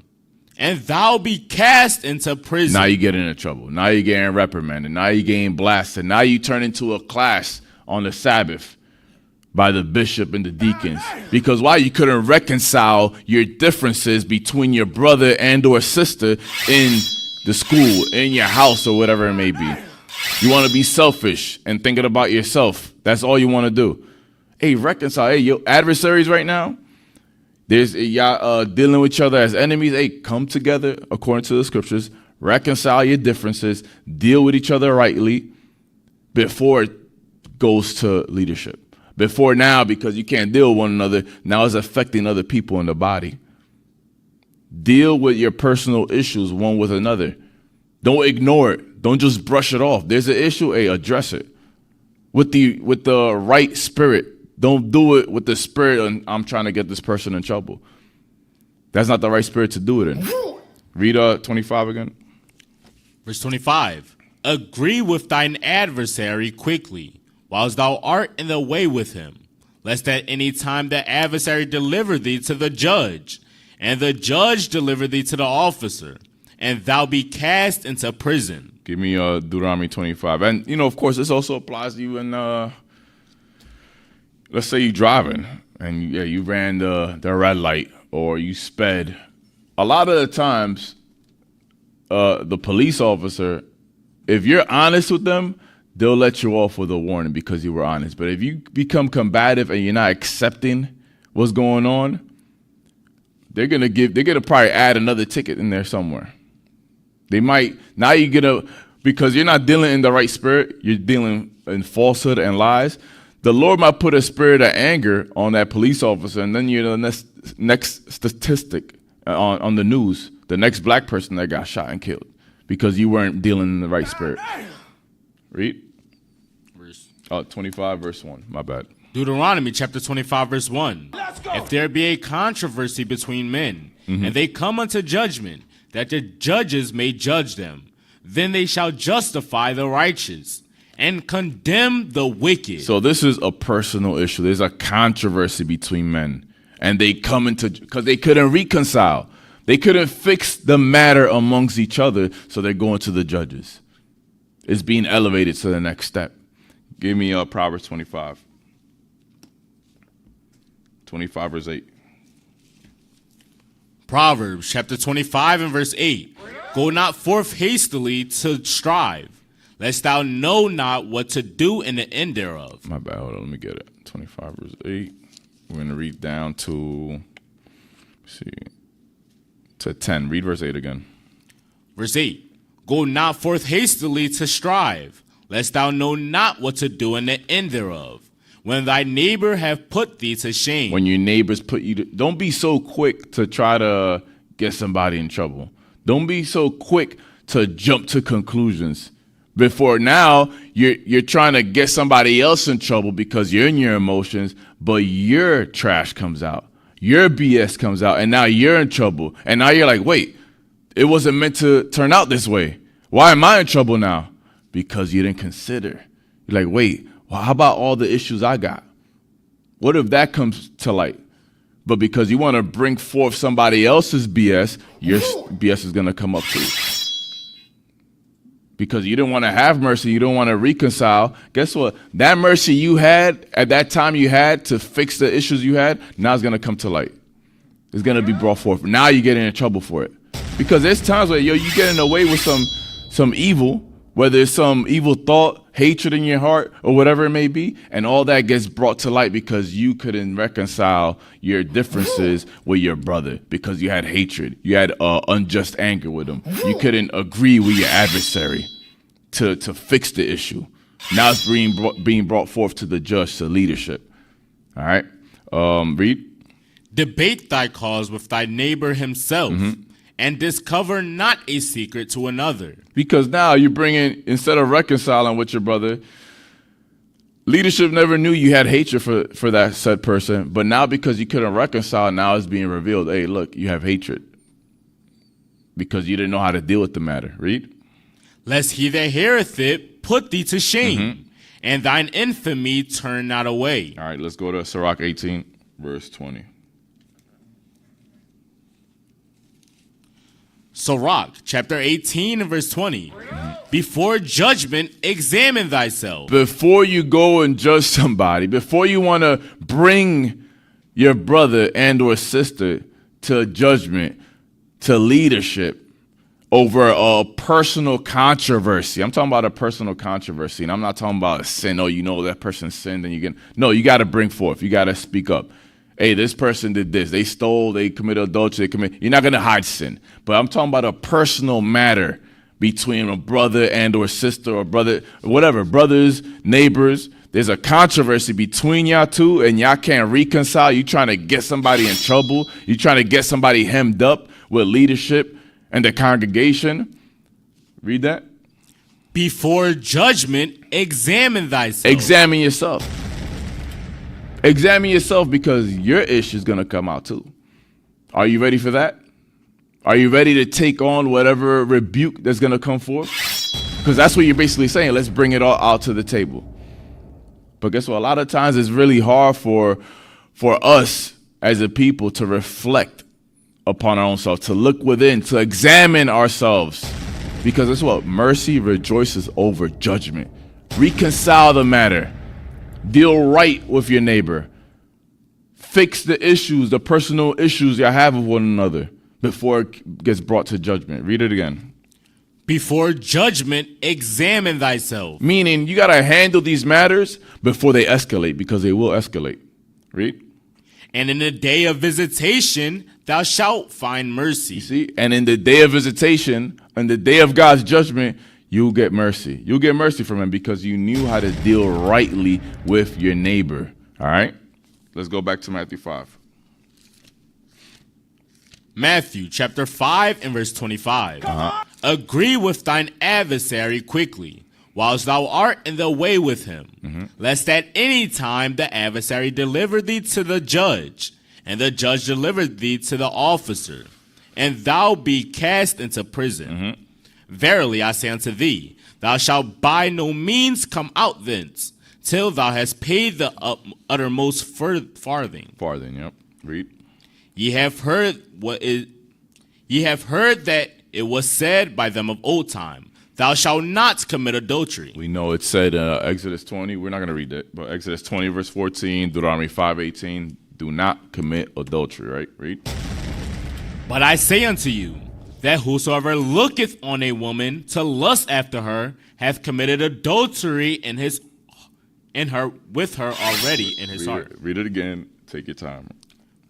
and thou be cast into prison. Now you get into trouble. Now you're getting reprimanded. Now you're getting blasted. Now you turn into a class on the Sabbath. by the bishop and the deacons. Because why? You couldn't reconcile your differences between your brother and or sister in the school, in your house, or whatever it may be. You want to be selfish and thinking about yourself. That's all you want to do. Hey, reconcile. Hey, your adversaries right now, there's y'all dealing with each other as enemies. Hey, come together according to the scriptures. Reconcile your differences. Deal with each other rightly before it goes to leadership. Before now, because you can't deal with one another, now it's affecting other people in the body. Deal with your personal issues one with another. Don't ignore it. Don't just brush it off. There's an issue, hey, address it with the right spirit. Don't do it with the spirit and I'm trying to get this person in trouble. That's not the right spirit to do it in. Read 25 again. Verse 25. Agree with thine adversary quickly, whilst thou art in the way with him, lest at any time the adversary deliver thee to the judge, and the judge deliver thee to the officer, and thou be cast into prison. Give me Deuteronomy 25. And, of course, this also applies to you in, let's say you're driving, and you ran the red light, or you sped. A lot of the times, the police officer, if you're honest with them, they'll let you off with a warning because you were honest. But if you become combative and you're not accepting what's going on, they're gonna probably add another ticket in there somewhere. They might because you're not dealing in the right spirit, you're dealing in falsehood and lies. The Lord might put a spirit of anger on that police officer, and then you're the next statistic on the news, the next black person that got shot and killed because you weren't dealing in the right spirit. Read. 25, verse 1. My bad. Deuteronomy chapter 25, verse 1. If there be a controversy between men, and they come unto judgment, that the judges may judge them, then they shall justify the righteous and condemn the wicked. So this is a personal issue. There's a controversy between men, and they come because they couldn't reconcile. They couldn't fix the matter amongst each other, so they're going to the judges. It's being elevated to the next step. Give me Proverbs 25. 25 verse 8. Proverbs chapter 25 and verse 8. Go not forth hastily to strive, lest thou know not what to do in the end thereof. My bad. Hold on, let me get it. 25 verse 8. We're going to read down to 10. Read verse 8 again. Verse 8. Go not forth hastily to strive, lest thou know not what to do in the end thereof, when thy neighbor have put thee to shame. When your neighbors put you to, don't be so quick to try to get somebody in trouble. Don't be so quick to jump to conclusions. Before now, you're trying to get somebody else in trouble because you're in your emotions, but your trash comes out. Your BS comes out, and now you're in trouble. And now you're like, wait, it wasn't meant to turn out this way. Why am I in trouble now? Because you didn't consider. You're like, wait, well, how about all the issues I got? What if that comes to light? But because you want to bring forth somebody else's BS, your BS is going to come up too. Because you didn't want to have mercy, you don't want to reconcile. Guess what? That mercy you had at that time you had to fix the issues you had, now it's going to come to light. It's going to be brought forth. Now you're getting in trouble for it. Because there's times where you're getting away with some evil, whether it's some evil thought, hatred in your heart, or whatever it may be, and all that gets brought to light because you couldn't reconcile your differences with your brother because you had hatred. You had unjust anger with him. You couldn't agree with your adversary to fix the issue. Now it's being brought forth to the judge, to leadership. All right? Read. Debate thy cause with thy neighbor himself, and discover not a secret to another. Because now you're bringing, instead of reconciling with your brother, leadership never knew you had hatred for that said person, but now because you couldn't reconcile, now it's being revealed, hey, look, you have hatred because you didn't know how to deal with the matter. Read. Lest he that heareth it put thee to shame, and thine infamy turn not away. All right, let's go to Sirach 18, verse 20. Sirach chapter 18 and verse 20. Before judgment, examine thyself. Before you go and judge somebody, before you want to bring your brother and or sister to judgment, to leadership over a personal controversy. I'm talking about a personal controversy, and I'm not talking about a sin. Oh, you know that person sinned, and you get. No, you got to bring forth. You got to speak up. Hey, this person did this. They stole. They committed adultery. You're not going to hide sin. But I'm talking about a personal matter between a brother and or sister or brother, whatever, brothers, neighbors. There's a controversy between y'all two, and y'all can't reconcile. You trying to get somebody in trouble. You trying to get somebody hemmed up with leadership and the congregation. Read that. Before judgment, examine thyself. Examine yourself. Examine yourself, because your issue is going to come out too. Are you ready for that? Are you ready to take on whatever rebuke that's going to come forth? Because that's what you're basically saying. Let's bring it all out to the table. But guess what? A lot of times it's really hard for us as a people to reflect upon our own self, to look within, to examine ourselves. Because that's what mercy rejoices over judgment. Reconcile the matter. Deal right with your neighbor. Fix the issues, the personal issues you have with one another before it gets brought to judgment. Read it again. Before judgment, examine thyself. Meaning you got to handle these matters before they escalate, because they will escalate. Read. And in the day of visitation, thou shalt find mercy. You see? And in the day of visitation, in the day of God's judgment, you'll get mercy. You'll get mercy from him because you knew how to deal rightly with your neighbor. All right? Let's go back to Matthew 5. Matthew chapter 5 and verse 25. Agree with thine adversary quickly, whilst thou art in the way with him, lest at any time the adversary deliver thee to the judge, and the judge deliver thee to the officer, and thou be cast into prison. Verily I say unto thee, thou shalt by no means come out thence, till thou hast paid the uttermost farthing. Farthing, yep. Read. Ye have heard that it was said by them of old time, thou shalt not commit adultery. We know it said Exodus 20. We're not going to read that, but Exodus 20 verse 14, Deuteronomy 5:18, do not commit adultery, right? Read. But I say unto you, that whosoever looketh on a woman to lust after her hath committed adultery with her already in his heart. Read it again. Take your time.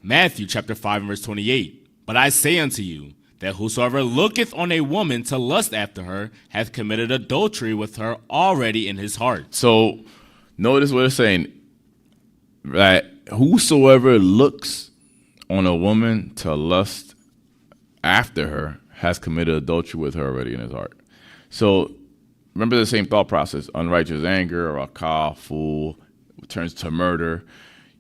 Matthew chapter 5 and verse 28. But I say unto you, that whosoever looketh on a woman to lust after her hath committed adultery with her already in his heart. So notice what it's saying, that whosoever looks on a woman to lust after her has committed adultery with her already in his heart. So remember the same thought process. Unrighteous anger, or a cow, fool, turns to murder.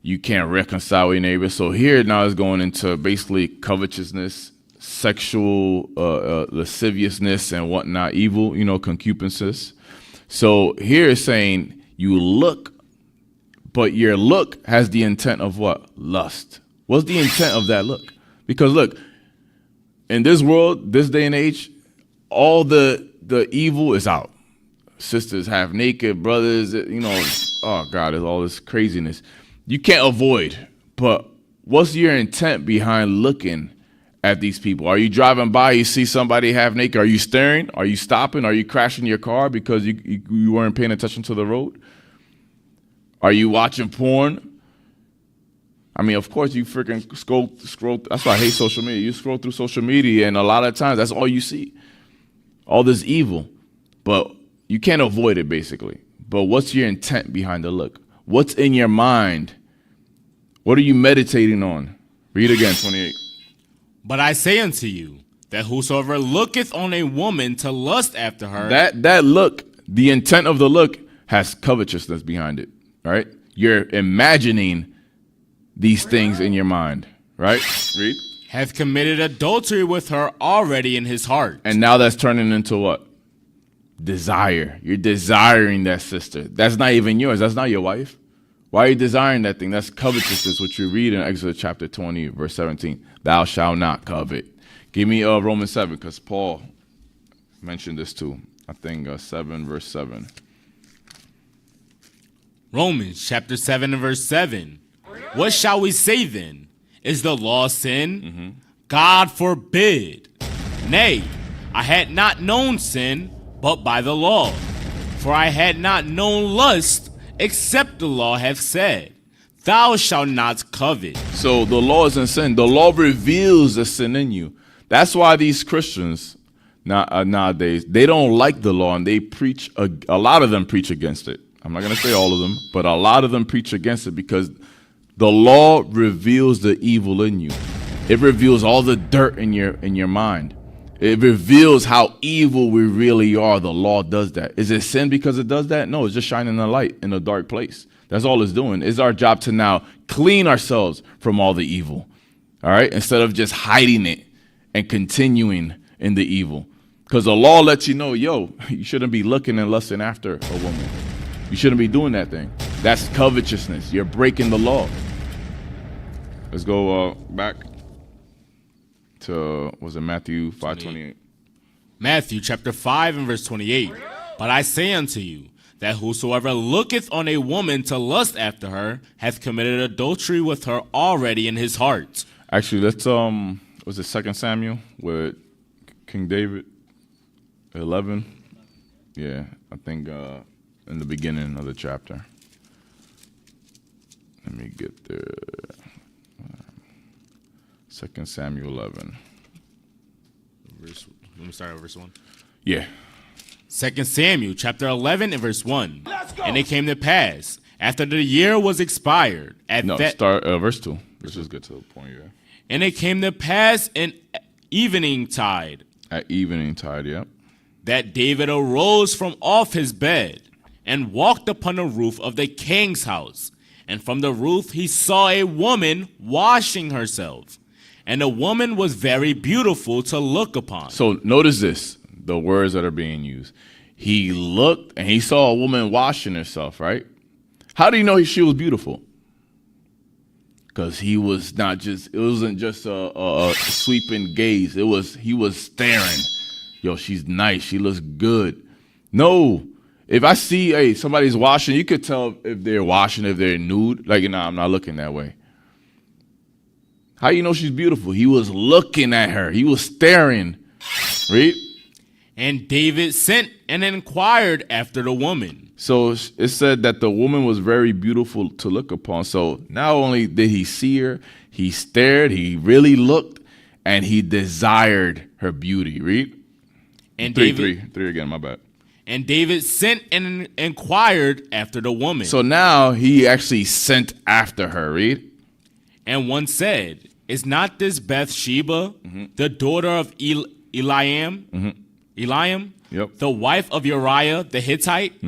You can't reconcile with your neighbor. So here now is going into basically covetousness, sexual lasciviousness and whatnot, evil, concupiscence. So here is saying you look, but your look has the intent of what? Lust. What's the intent of that look? Because look, in this world, this day and age, all the evil is out. Sisters half naked, brothers, oh God, there's all this craziness. You can't avoid, but what's your intent behind looking at these people? Are you driving by, you see somebody half naked? Are you staring? Are you stopping? Are you crashing your car because you weren't paying attention to the road? Are you watching porn? I mean, of course, you freaking scroll. That's why I hate social media. You scroll through social media, and a lot of times that's all you see. All this evil. But you can't avoid it, basically. But what's your intent behind the look? What's in your mind? What are you meditating on? Read again, 28. But I say unto you, that whosoever looketh on a woman to lust after her. That look, the intent of the look has covetousness behind it, right? You're imagining these things in your mind, right? Read. Hath committed adultery with her already in his heart. And now that's turning into what? Desire. You're desiring that sister. That's not even yours. That's not your wife. Why are you desiring that thing? That's covetousness, which you read in Exodus chapter 20, verse 17. Thou shalt not covet. Give me Romans 7, because Paul mentioned this too. I think 7, verse 7. Romans chapter 7 and verse 7. What shall we say then? Is the law sin? God forbid. Nay, I had not known sin, but by the law. For I had not known lust, except the law hath said, thou shalt not covet. So the law isn't sin. The law reveals the sin in you. That's why these Christians nowadays, they don't like the law, and they preach, a lot of them preach against it. I'm not going to say all of them, but a lot of them preach against it because the law reveals the evil in you. It reveals all the dirt in your mind. It reveals how evil we really are. The law does that. Is it sin because it does that? No, it's just shining a light in a dark place. That's all it's doing. It's our job to now clean ourselves from all the evil. All right? Instead of just hiding it and continuing in the evil. Because the law lets you know, yo, you shouldn't be looking and lusting after a woman. You shouldn't be doing that thing. That's covetousness. You're breaking the law. Let's go back to, was it Matthew 5:28? Matthew chapter 5 and verse 28. But I say unto you, that whosoever looketh on a woman to lust after her hath committed adultery with her already in his heart. Actually, let's was it 2 Samuel with King David 11? Yeah, I think in the beginning of the chapter. Let me get there. 2 Samuel 11. Let me start at verse 1. Yeah. 2 Samuel chapter 11 and verse 1. And it came to pass, after the year was expired. Start verse 2. Let's just get to the point here. And it came to pass in evening tide. At evening tide, yep. That David arose from off his bed and walked upon the roof of the king's house. And from the roof he saw a woman washing herself. And the woman was very beautiful to look upon. So notice this, the words that are being used. He looked and he saw a woman washing herself, right? How do you know she was beautiful? Because he was not just, it wasn't just a sweeping gaze. He was staring. Yo, she's nice. She looks good. No. If I see somebody's washing, you could tell if they're washing, if they're nude. Like, no, I'm not looking that way. How you know she's beautiful? He was looking at her. He was staring. Read. And David sent and inquired after the woman. So it said that the woman was very beautiful to look upon. So not only did he see her, he stared, he really looked, and he desired her beauty. Read. And three again, my bad. And David sent and inquired after the woman. So now he actually sent after her. Read. And one said, is not this Bathsheba, the daughter of Eliam, Yep. the wife of Uriah the Hittite?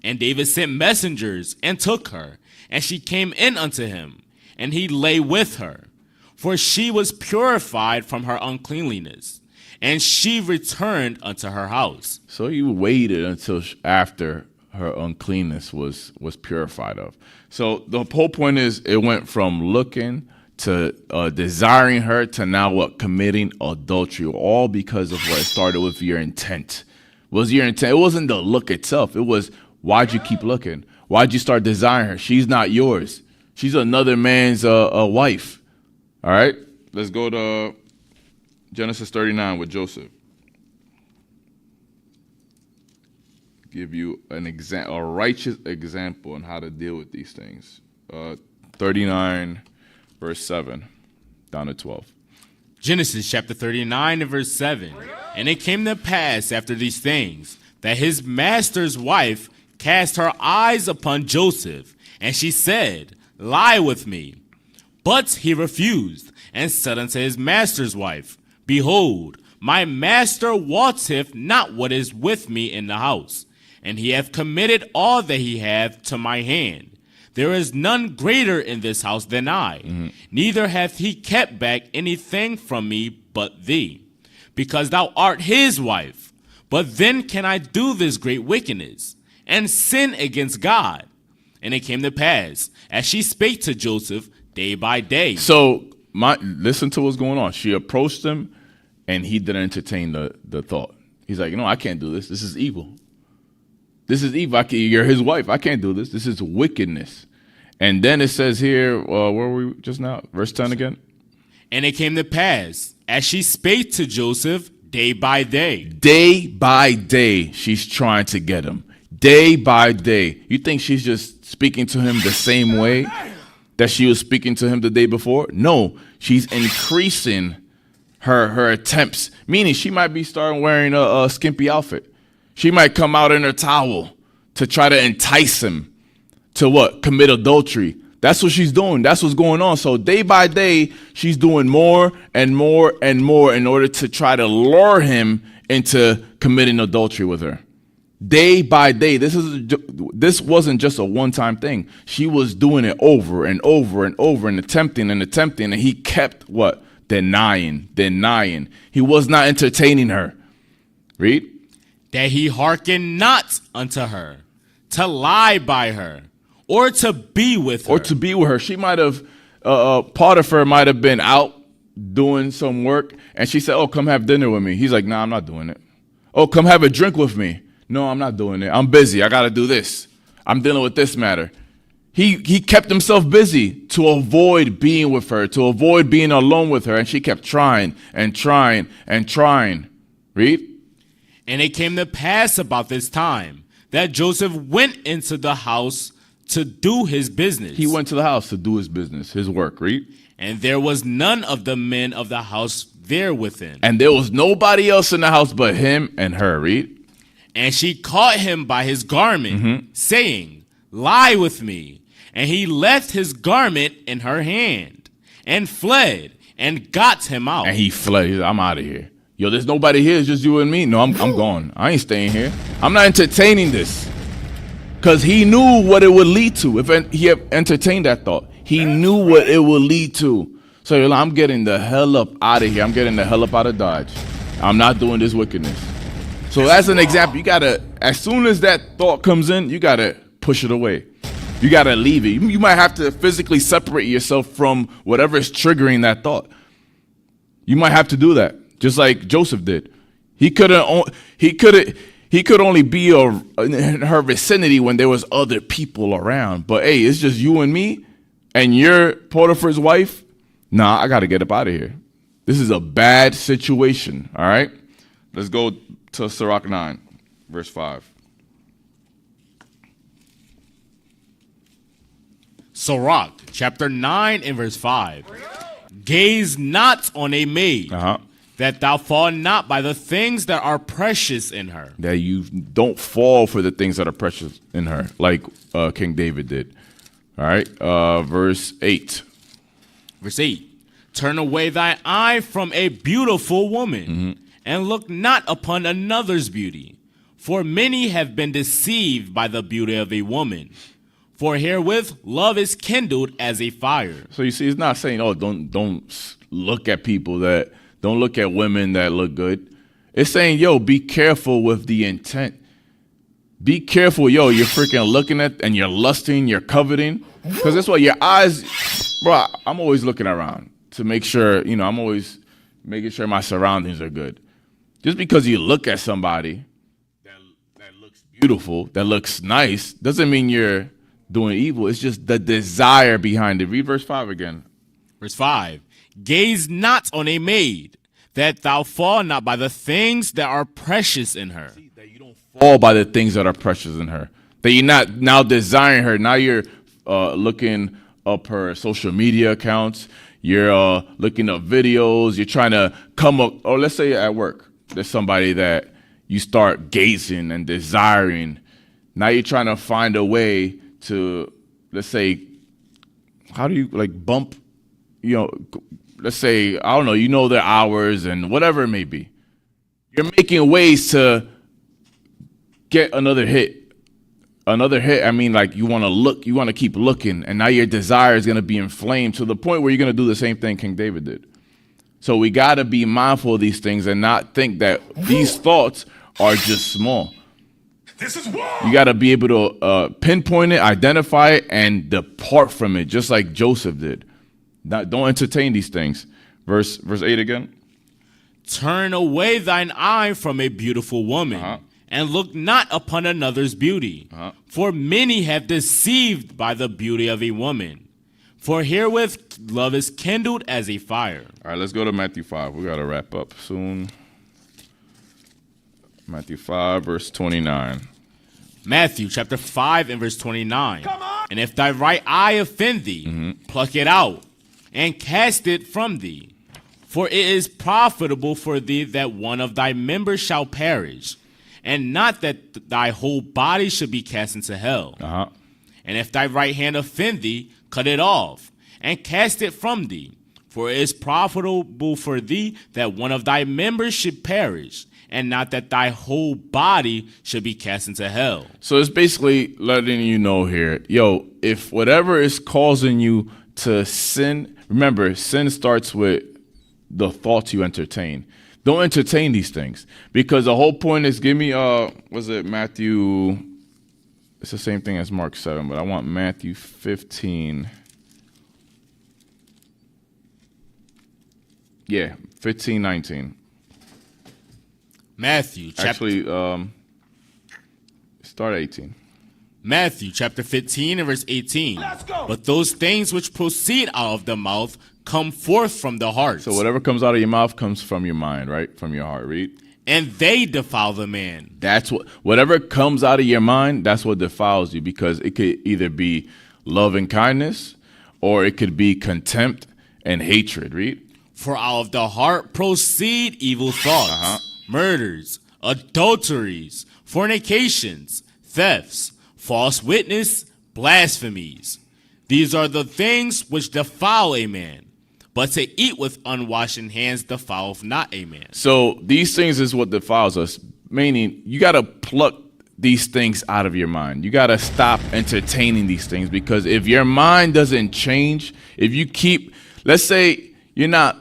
And David sent messengers and took her, and she came in unto him, and he lay with her. For she was purified from her uncleanliness, and she returned unto her house. So he waited until after her uncleanness was purified of. So the whole point is it went from looking to desiring her to now what? Committing adultery, all because of what started with your intent. Was your intent? It wasn't the look itself. It was, why'd you keep looking? Why'd you start desiring her? She's not yours. She's another man's wife. All right, let's go to Genesis 39 with Joseph. Give you a righteous example on how to deal with these things. 39 verse 7 down to 12. Genesis chapter 39 and verse 7. And it came to pass after these things that his master's wife cast her eyes upon Joseph, and she said, lie with me. But he refused, and said unto his master's wife, behold, my master wotteth not what is with me in the house, and he hath committed all that he hath to my hand. There is none greater in this house than I, neither hath he kept back anything from me but thee, because thou art his wife. But then can I do this great wickedness, and sin against God? And it came to pass, as she spake to Joseph day by day. So listen to what's going on. She approached him, and he didn't entertain the thought. He's like, no, I can't do this. This is evil. This is evil. You're his wife. I can't do this. This is wickedness. And then it says here, where were we just now? Verse 10 again. And it came to pass, as she spake to Joseph day by day. Day by day, she's trying to get him. Day by day. You think she's just speaking to him the same way that she was speaking to him the day before? No, she's increasing her attempts, meaning she might be starting wearing a skimpy outfit. She might come out in her towel to try to entice him to what? Commit adultery. That's what she's doing. That's what's going on. So day by day, she's doing more and more and more in order to try to lure him into committing adultery with her. Day by day. This wasn't just a one-time thing. She was doing it over and over and over and attempting, and he kept what? Denying. He was not entertaining her. Read. That he hearkened not unto her, to lie by her, or to be with her. She might have, Potiphar might have been out doing some work, and she said, oh, come have dinner with me. He's like, nah, I'm not doing it. Oh, come have a drink with me. No, I'm not doing it. I'm busy. I got to do this. I'm dealing with this matter. He kept himself busy to avoid being with her, to avoid being alone with her, and she kept trying and trying and trying. Read. And it came to pass about this time that Joseph went into the house to do his business. He went to the house to do his business, his work. Read. And there was none of the men of the house there within. And there was nobody else in the house but him and her. Read. And she caught him by his garment, saying, lie with me. And he left his garment in her hand and fled and got him out. And he fled. He's like, I'm out of here. Yo, there's nobody here. It's just you and me. No, I'm gone. I ain't staying here. I'm not entertaining this. Because he knew what it would lead to. If he had entertained that thought, he knew what it would lead to. So you're like, I'm getting the hell up out of here. I'm getting the hell up out of Dodge. I'm not doing this wickedness. So as an example, you got to, as soon as that thought comes in, you got to push it away. You got to leave it. You might have to physically separate yourself from whatever is triggering that thought. You might have to do that. Just like Joseph did. He could only be in her vicinity when there was other people around. But hey, it's just you and me and you're Potiphar's wife. Nah, I got to get up out of here. This is a bad situation. All right. Let's go to Sirach 9, verse 5. Sirach, chapter 9 and verse 5. Gaze not on a maid, that thou fall not by the things that are precious in her. That you don't fall for the things that are precious in her, like King David did. All right, verse 8. Verse 8. Turn away thy eye from a beautiful woman, and look not upon another's beauty. For many have been deceived by the beauty of a woman. For herewith love is kindled as a fire. So you see, it's not saying, oh, don't look at people that, don't look at women that look good. It's saying, yo, be careful with the intent. Be careful, yo, you're freaking looking at and you're lusting, you're coveting. Because that's what your eyes, bro, I'm always looking around to make sure, I'm always making sure my surroundings are good. Just because you look at somebody that looks beautiful, that looks nice, doesn't mean you're doing evil. It's just the desire behind it. Read verse 5 again. Verse 5. Gaze not on a maid, that thou fall not by the things that are precious in her. See, that you don't fall by the things that are precious in her. That you're not now desiring her. Now you're looking up her social media accounts. You're looking up videos. You're trying to come up. Or let's say at work, there's somebody that you start gazing and desiring. Now you're trying to find a way to, let's say, how do you bump, let's say, I don't know, their hours and whatever it may be. You're making ways to get another hit. Another hit, I mean, you want to keep looking, and now your desire is going to be inflamed to the point where you're going to do the same thing King David did. So we got to be mindful of these things and not think that these thoughts are just small. This is war. You got to be able to pinpoint it, identify it, and depart from it, just like Joseph did. Don't entertain these things. Verse 8 again. Turn away thine eye from a beautiful woman, and look not upon another's beauty. For many have deceived by the beauty of a woman. For herewith love is kindled as a fire. All right, let's go to Matthew 5. We got to wrap up soon. Matthew 5, verse 29. Matthew chapter 5 and verse 29. And if thy right eye offend thee, pluck it out, and cast it from thee. For it is profitable for thee that one of thy members shall perish, and not that thy whole body should be cast into hell. And if thy right hand offend thee, cut it off, and cast it from thee. For it is profitable for thee that one of thy members should perish, and not that thy whole body should be cast into hell. So it's basically letting you know here, yo, if whatever is causing you to sin, remember, sin starts with the thoughts you entertain. Don't entertain these things, because the whole point is, give me, was it Matthew? It's the same thing as Mark 7, but I want Matthew 15. Yeah, 15, 19. Matthew chapter Actually, start at 18. Matthew chapter 15 and verse 18. Let's go. But those things which proceed out of the mouth come forth from the heart. So whatever comes out of your mouth comes from your mind, right? From your heart. Read. And they defile the man. That's whatever comes out of your mind, that's what defiles you, because it could either be love and kindness, or it could be contempt and hatred. Read. For out of the heart proceed evil thoughts, murders, adulteries, fornications, thefts, false witness, blasphemies. These are the things which defile a man. But to eat with unwashed hands defileth not a man. So these things is what defiles us. Meaning, you got to pluck these things out of your mind. You got to stop entertaining these things, because if your mind doesn't change, if you keep, let's say you're not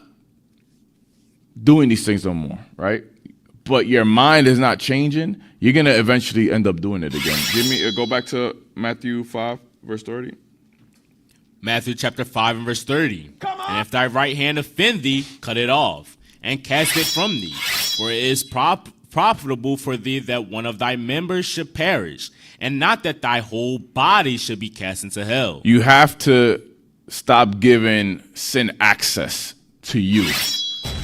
doing these things no more, right? But your mind is not changing, you're going to eventually end up doing it again. Go back to Matthew 5, verse 30. Matthew chapter 5 and verse 30. And if thy right hand offend thee, cut it off, and cast it from thee. For it is profitable for thee that one of thy members should perish, and not that thy whole body should be cast into hell. You have to stop giving sin access to you.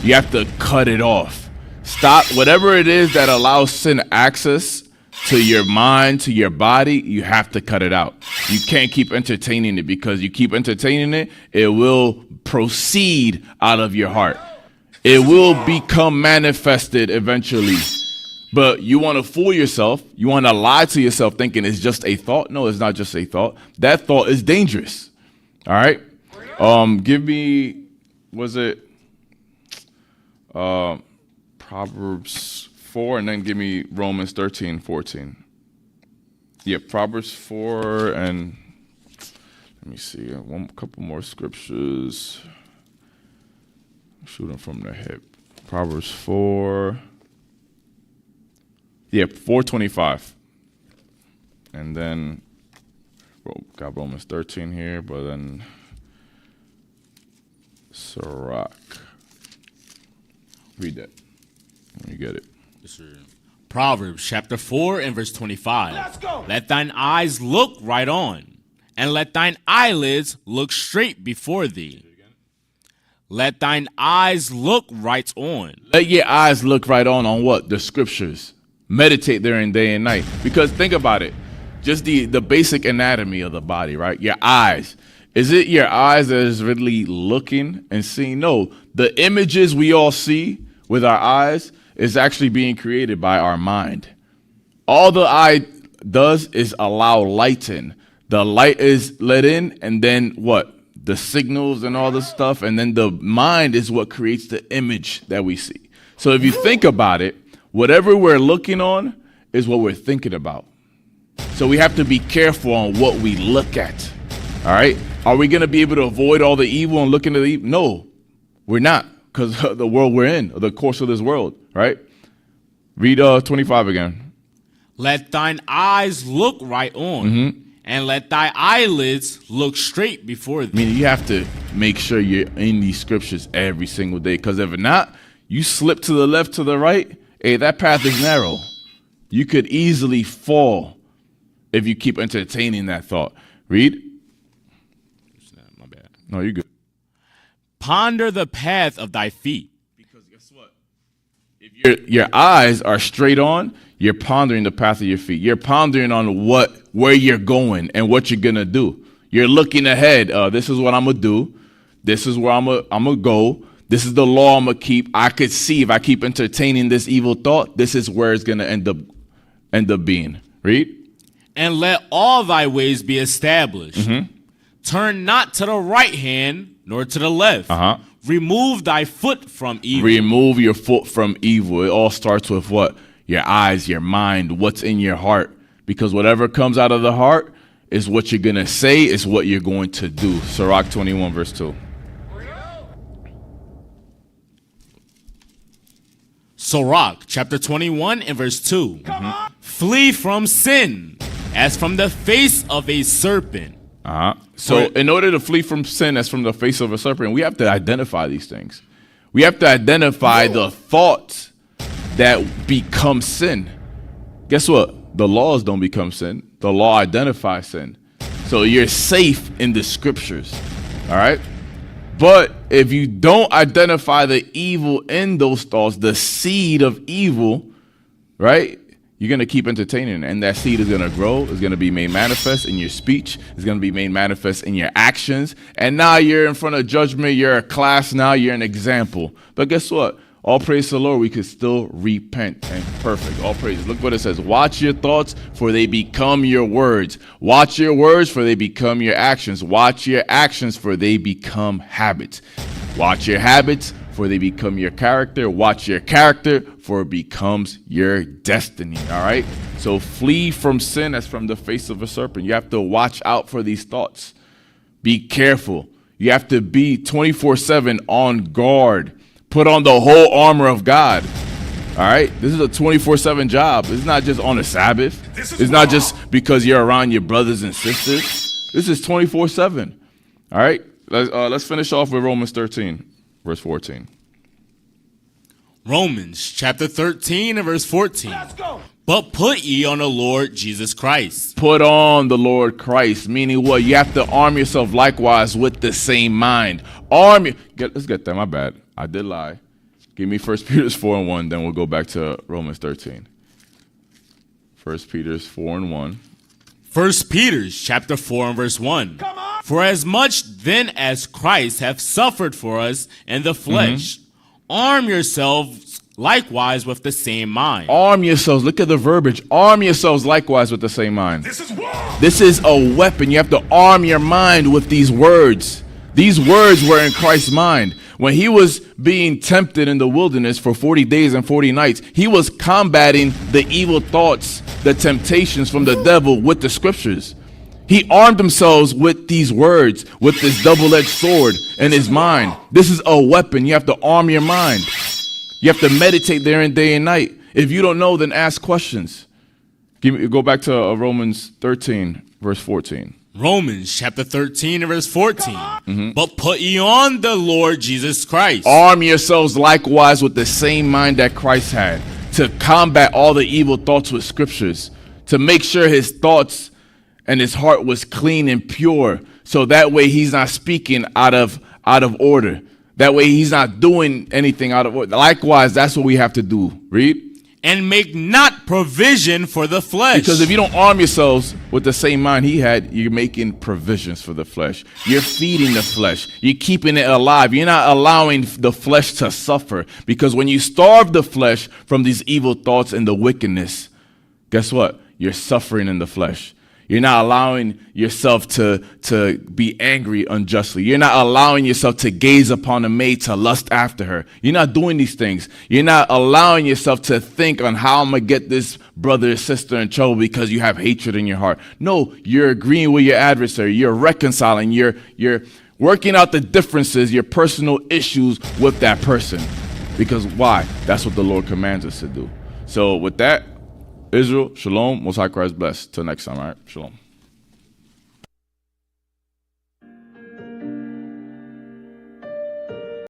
You have to cut it off. Stop whatever it is that allows sin access to your mind, to your body. You have to cut it out. You can't keep entertaining it, because you keep entertaining it, it will proceed out of your heart. It will become manifested eventually. But you want to fool yourself. You want to lie to yourself thinking it's just a thought. No, it's not just a thought. That thought is dangerous. All right. Give me, was it Proverbs 4, and then give me Romans 13, 14. Yeah, Proverbs 4, and let me see, one couple more scriptures. Shooting from the hip. Proverbs 4. Yeah, 4:25. And then got Romans 13 here, but then Sirach. Read that when you get it. Yes, sir. Proverbs chapter 4 and verse 25. Let's go. Let thine eyes look right on, and let thine eyelids look straight before thee. Let thine eyes look right on. Let your eyes look right on what? The scriptures. Meditate therein day and night. Because think about it. Just the basic anatomy of the body, right? Your eyes. Is it your eyes that is really looking and seeing? No. The images we all see with our eyes is actually being created by our mind. All the eye does is allow light in. The light is let in, and then what? The signals and all this stuff, and then the mind is what creates the image that we see. So if you think about it, whatever we're looking on is what we're thinking about. So we have to be careful on what we look at. All right? Are we going to be able to avoid all the evil and look into the evil? No, we're not, because of the world we're in, the course of this world, right? Read 25 again. Let thine eyes look right on, and let thy eyelids look straight before thee. Meaning you have to make sure you're in these scriptures every single day, because if not, You slip to the left, to the right, hey, that path is narrow. You could easily fall if you keep entertaining that thought. Read. My bad. No, you're good. Ponder the path of thy feet. Because guess what? If your eyes are straight on, you're pondering the path of your feet. You're pondering on where you're going and what you're gonna do. You're looking ahead. This is what I'm gonna do. This is where I'm gonna go. This is the law I'm gonna keep. I could see if I keep entertaining this evil thought, this is where it's gonna end up being. Read. And let all thy ways be established. Turn not to the right hand nor to the left. Remove thy foot from evil. Remove your foot from evil. It all starts with what? Your eyes, your mind, what's in your heart. Because whatever comes out of the heart is what you're going to say, is what you're going to do. Sirach 21 verse 2. Sirach chapter 21 and verse 2. Flee from sin as from the face of a serpent. So in order to flee from sin as from the face of a serpent, we have to identify these things. We have to identify the thoughts that become sin. Guess what? The laws don't become sin. The law identifies sin. So you're safe in the scriptures. All right? But if you don't identify the evil in those thoughts, the seed of evil, right? You're going to keep entertaining it. And that seed is going to grow. It's going to be made manifest in your speech. It's going to be made manifest in your actions. And now you're in front of judgment. You're a class now. You're an example. But guess what? All praise to the Lord. We could still repent and perfect. All praise. Look what it says. Watch your thoughts, for they become your words. Watch your words, for they become your actions. Watch your actions, for they become habits. Watch your habits, for they become your character. Watch your character, for it becomes your destiny. All right? So flee from sin as from the face of a serpent. You have to watch out for these thoughts. Be careful. You have to be 24/7 on guard. Put on the whole armor of God. All right? This is a 24/7 job. It's not just on a Sabbath. It's not just because you're around your brothers and sisters. This is 24/7. All right? Let's finish off with Romans 13, verse 14. Romans chapter 13 and verse 14. Let's go. But put ye on the Lord Jesus Christ. Put on the Lord Christ, meaning what? You have to arm yourself likewise with the same mind. Let's get that. My bad. I did lie. Give me 1 Peter 4 and 1, then we'll go back to Romans 13. 1 Peter 4 and 1. 1 Peter chapter 4 and verse 1. For as much then as Christ hath suffered for us in the flesh, arm yourselves likewise with the same mind. Arm yourselves. Look at the verbiage. Arm yourselves likewise with the same mind. This is a weapon. You have to arm your mind with these words. These words were in Christ's mind. When he was being tempted in the wilderness for 40 days and 40 nights, he was combating the evil thoughts, the temptations from the devil with the scriptures. He armed himself with these words, with this double-edged sword in his mind. This is a weapon. You have to arm your mind. You have to meditate therein day and night. If you don't know, then ask questions. Go back to Romans 13, verse 14. Romans chapter 13 and verse 14. But put ye on the Lord Jesus Christ. Arm yourselves likewise with the same mind that Christ had, to combat all the evil thoughts with scriptures, to make sure his thoughts and his heart was clean and pure, so that way he's not speaking out of order. That way he's not doing anything out of order. Likewise, that's what we have to do. Read. And make not provision for the flesh. Because if you don't arm yourselves with the same mind he had, you're making provisions for the flesh. You're feeding the flesh. You're keeping it alive. You're not allowing the flesh to suffer. Because when you starve the flesh from these evil thoughts and the wickedness, guess what? You're suffering in the flesh. You're not allowing yourself to be angry unjustly. You're not allowing yourself to gaze upon a maid to lust after her. You're not doing these things. You're not allowing yourself to think on how I'm going to get this brother or sister in trouble because you have hatred in your heart. No, you're agreeing with your adversary. You're reconciling. You're working out the differences, your personal issues with that person. Because why? That's what the Lord commands us to do. So with that, Israel, shalom, Most High Christ bless. Till next time, all right? Shalom.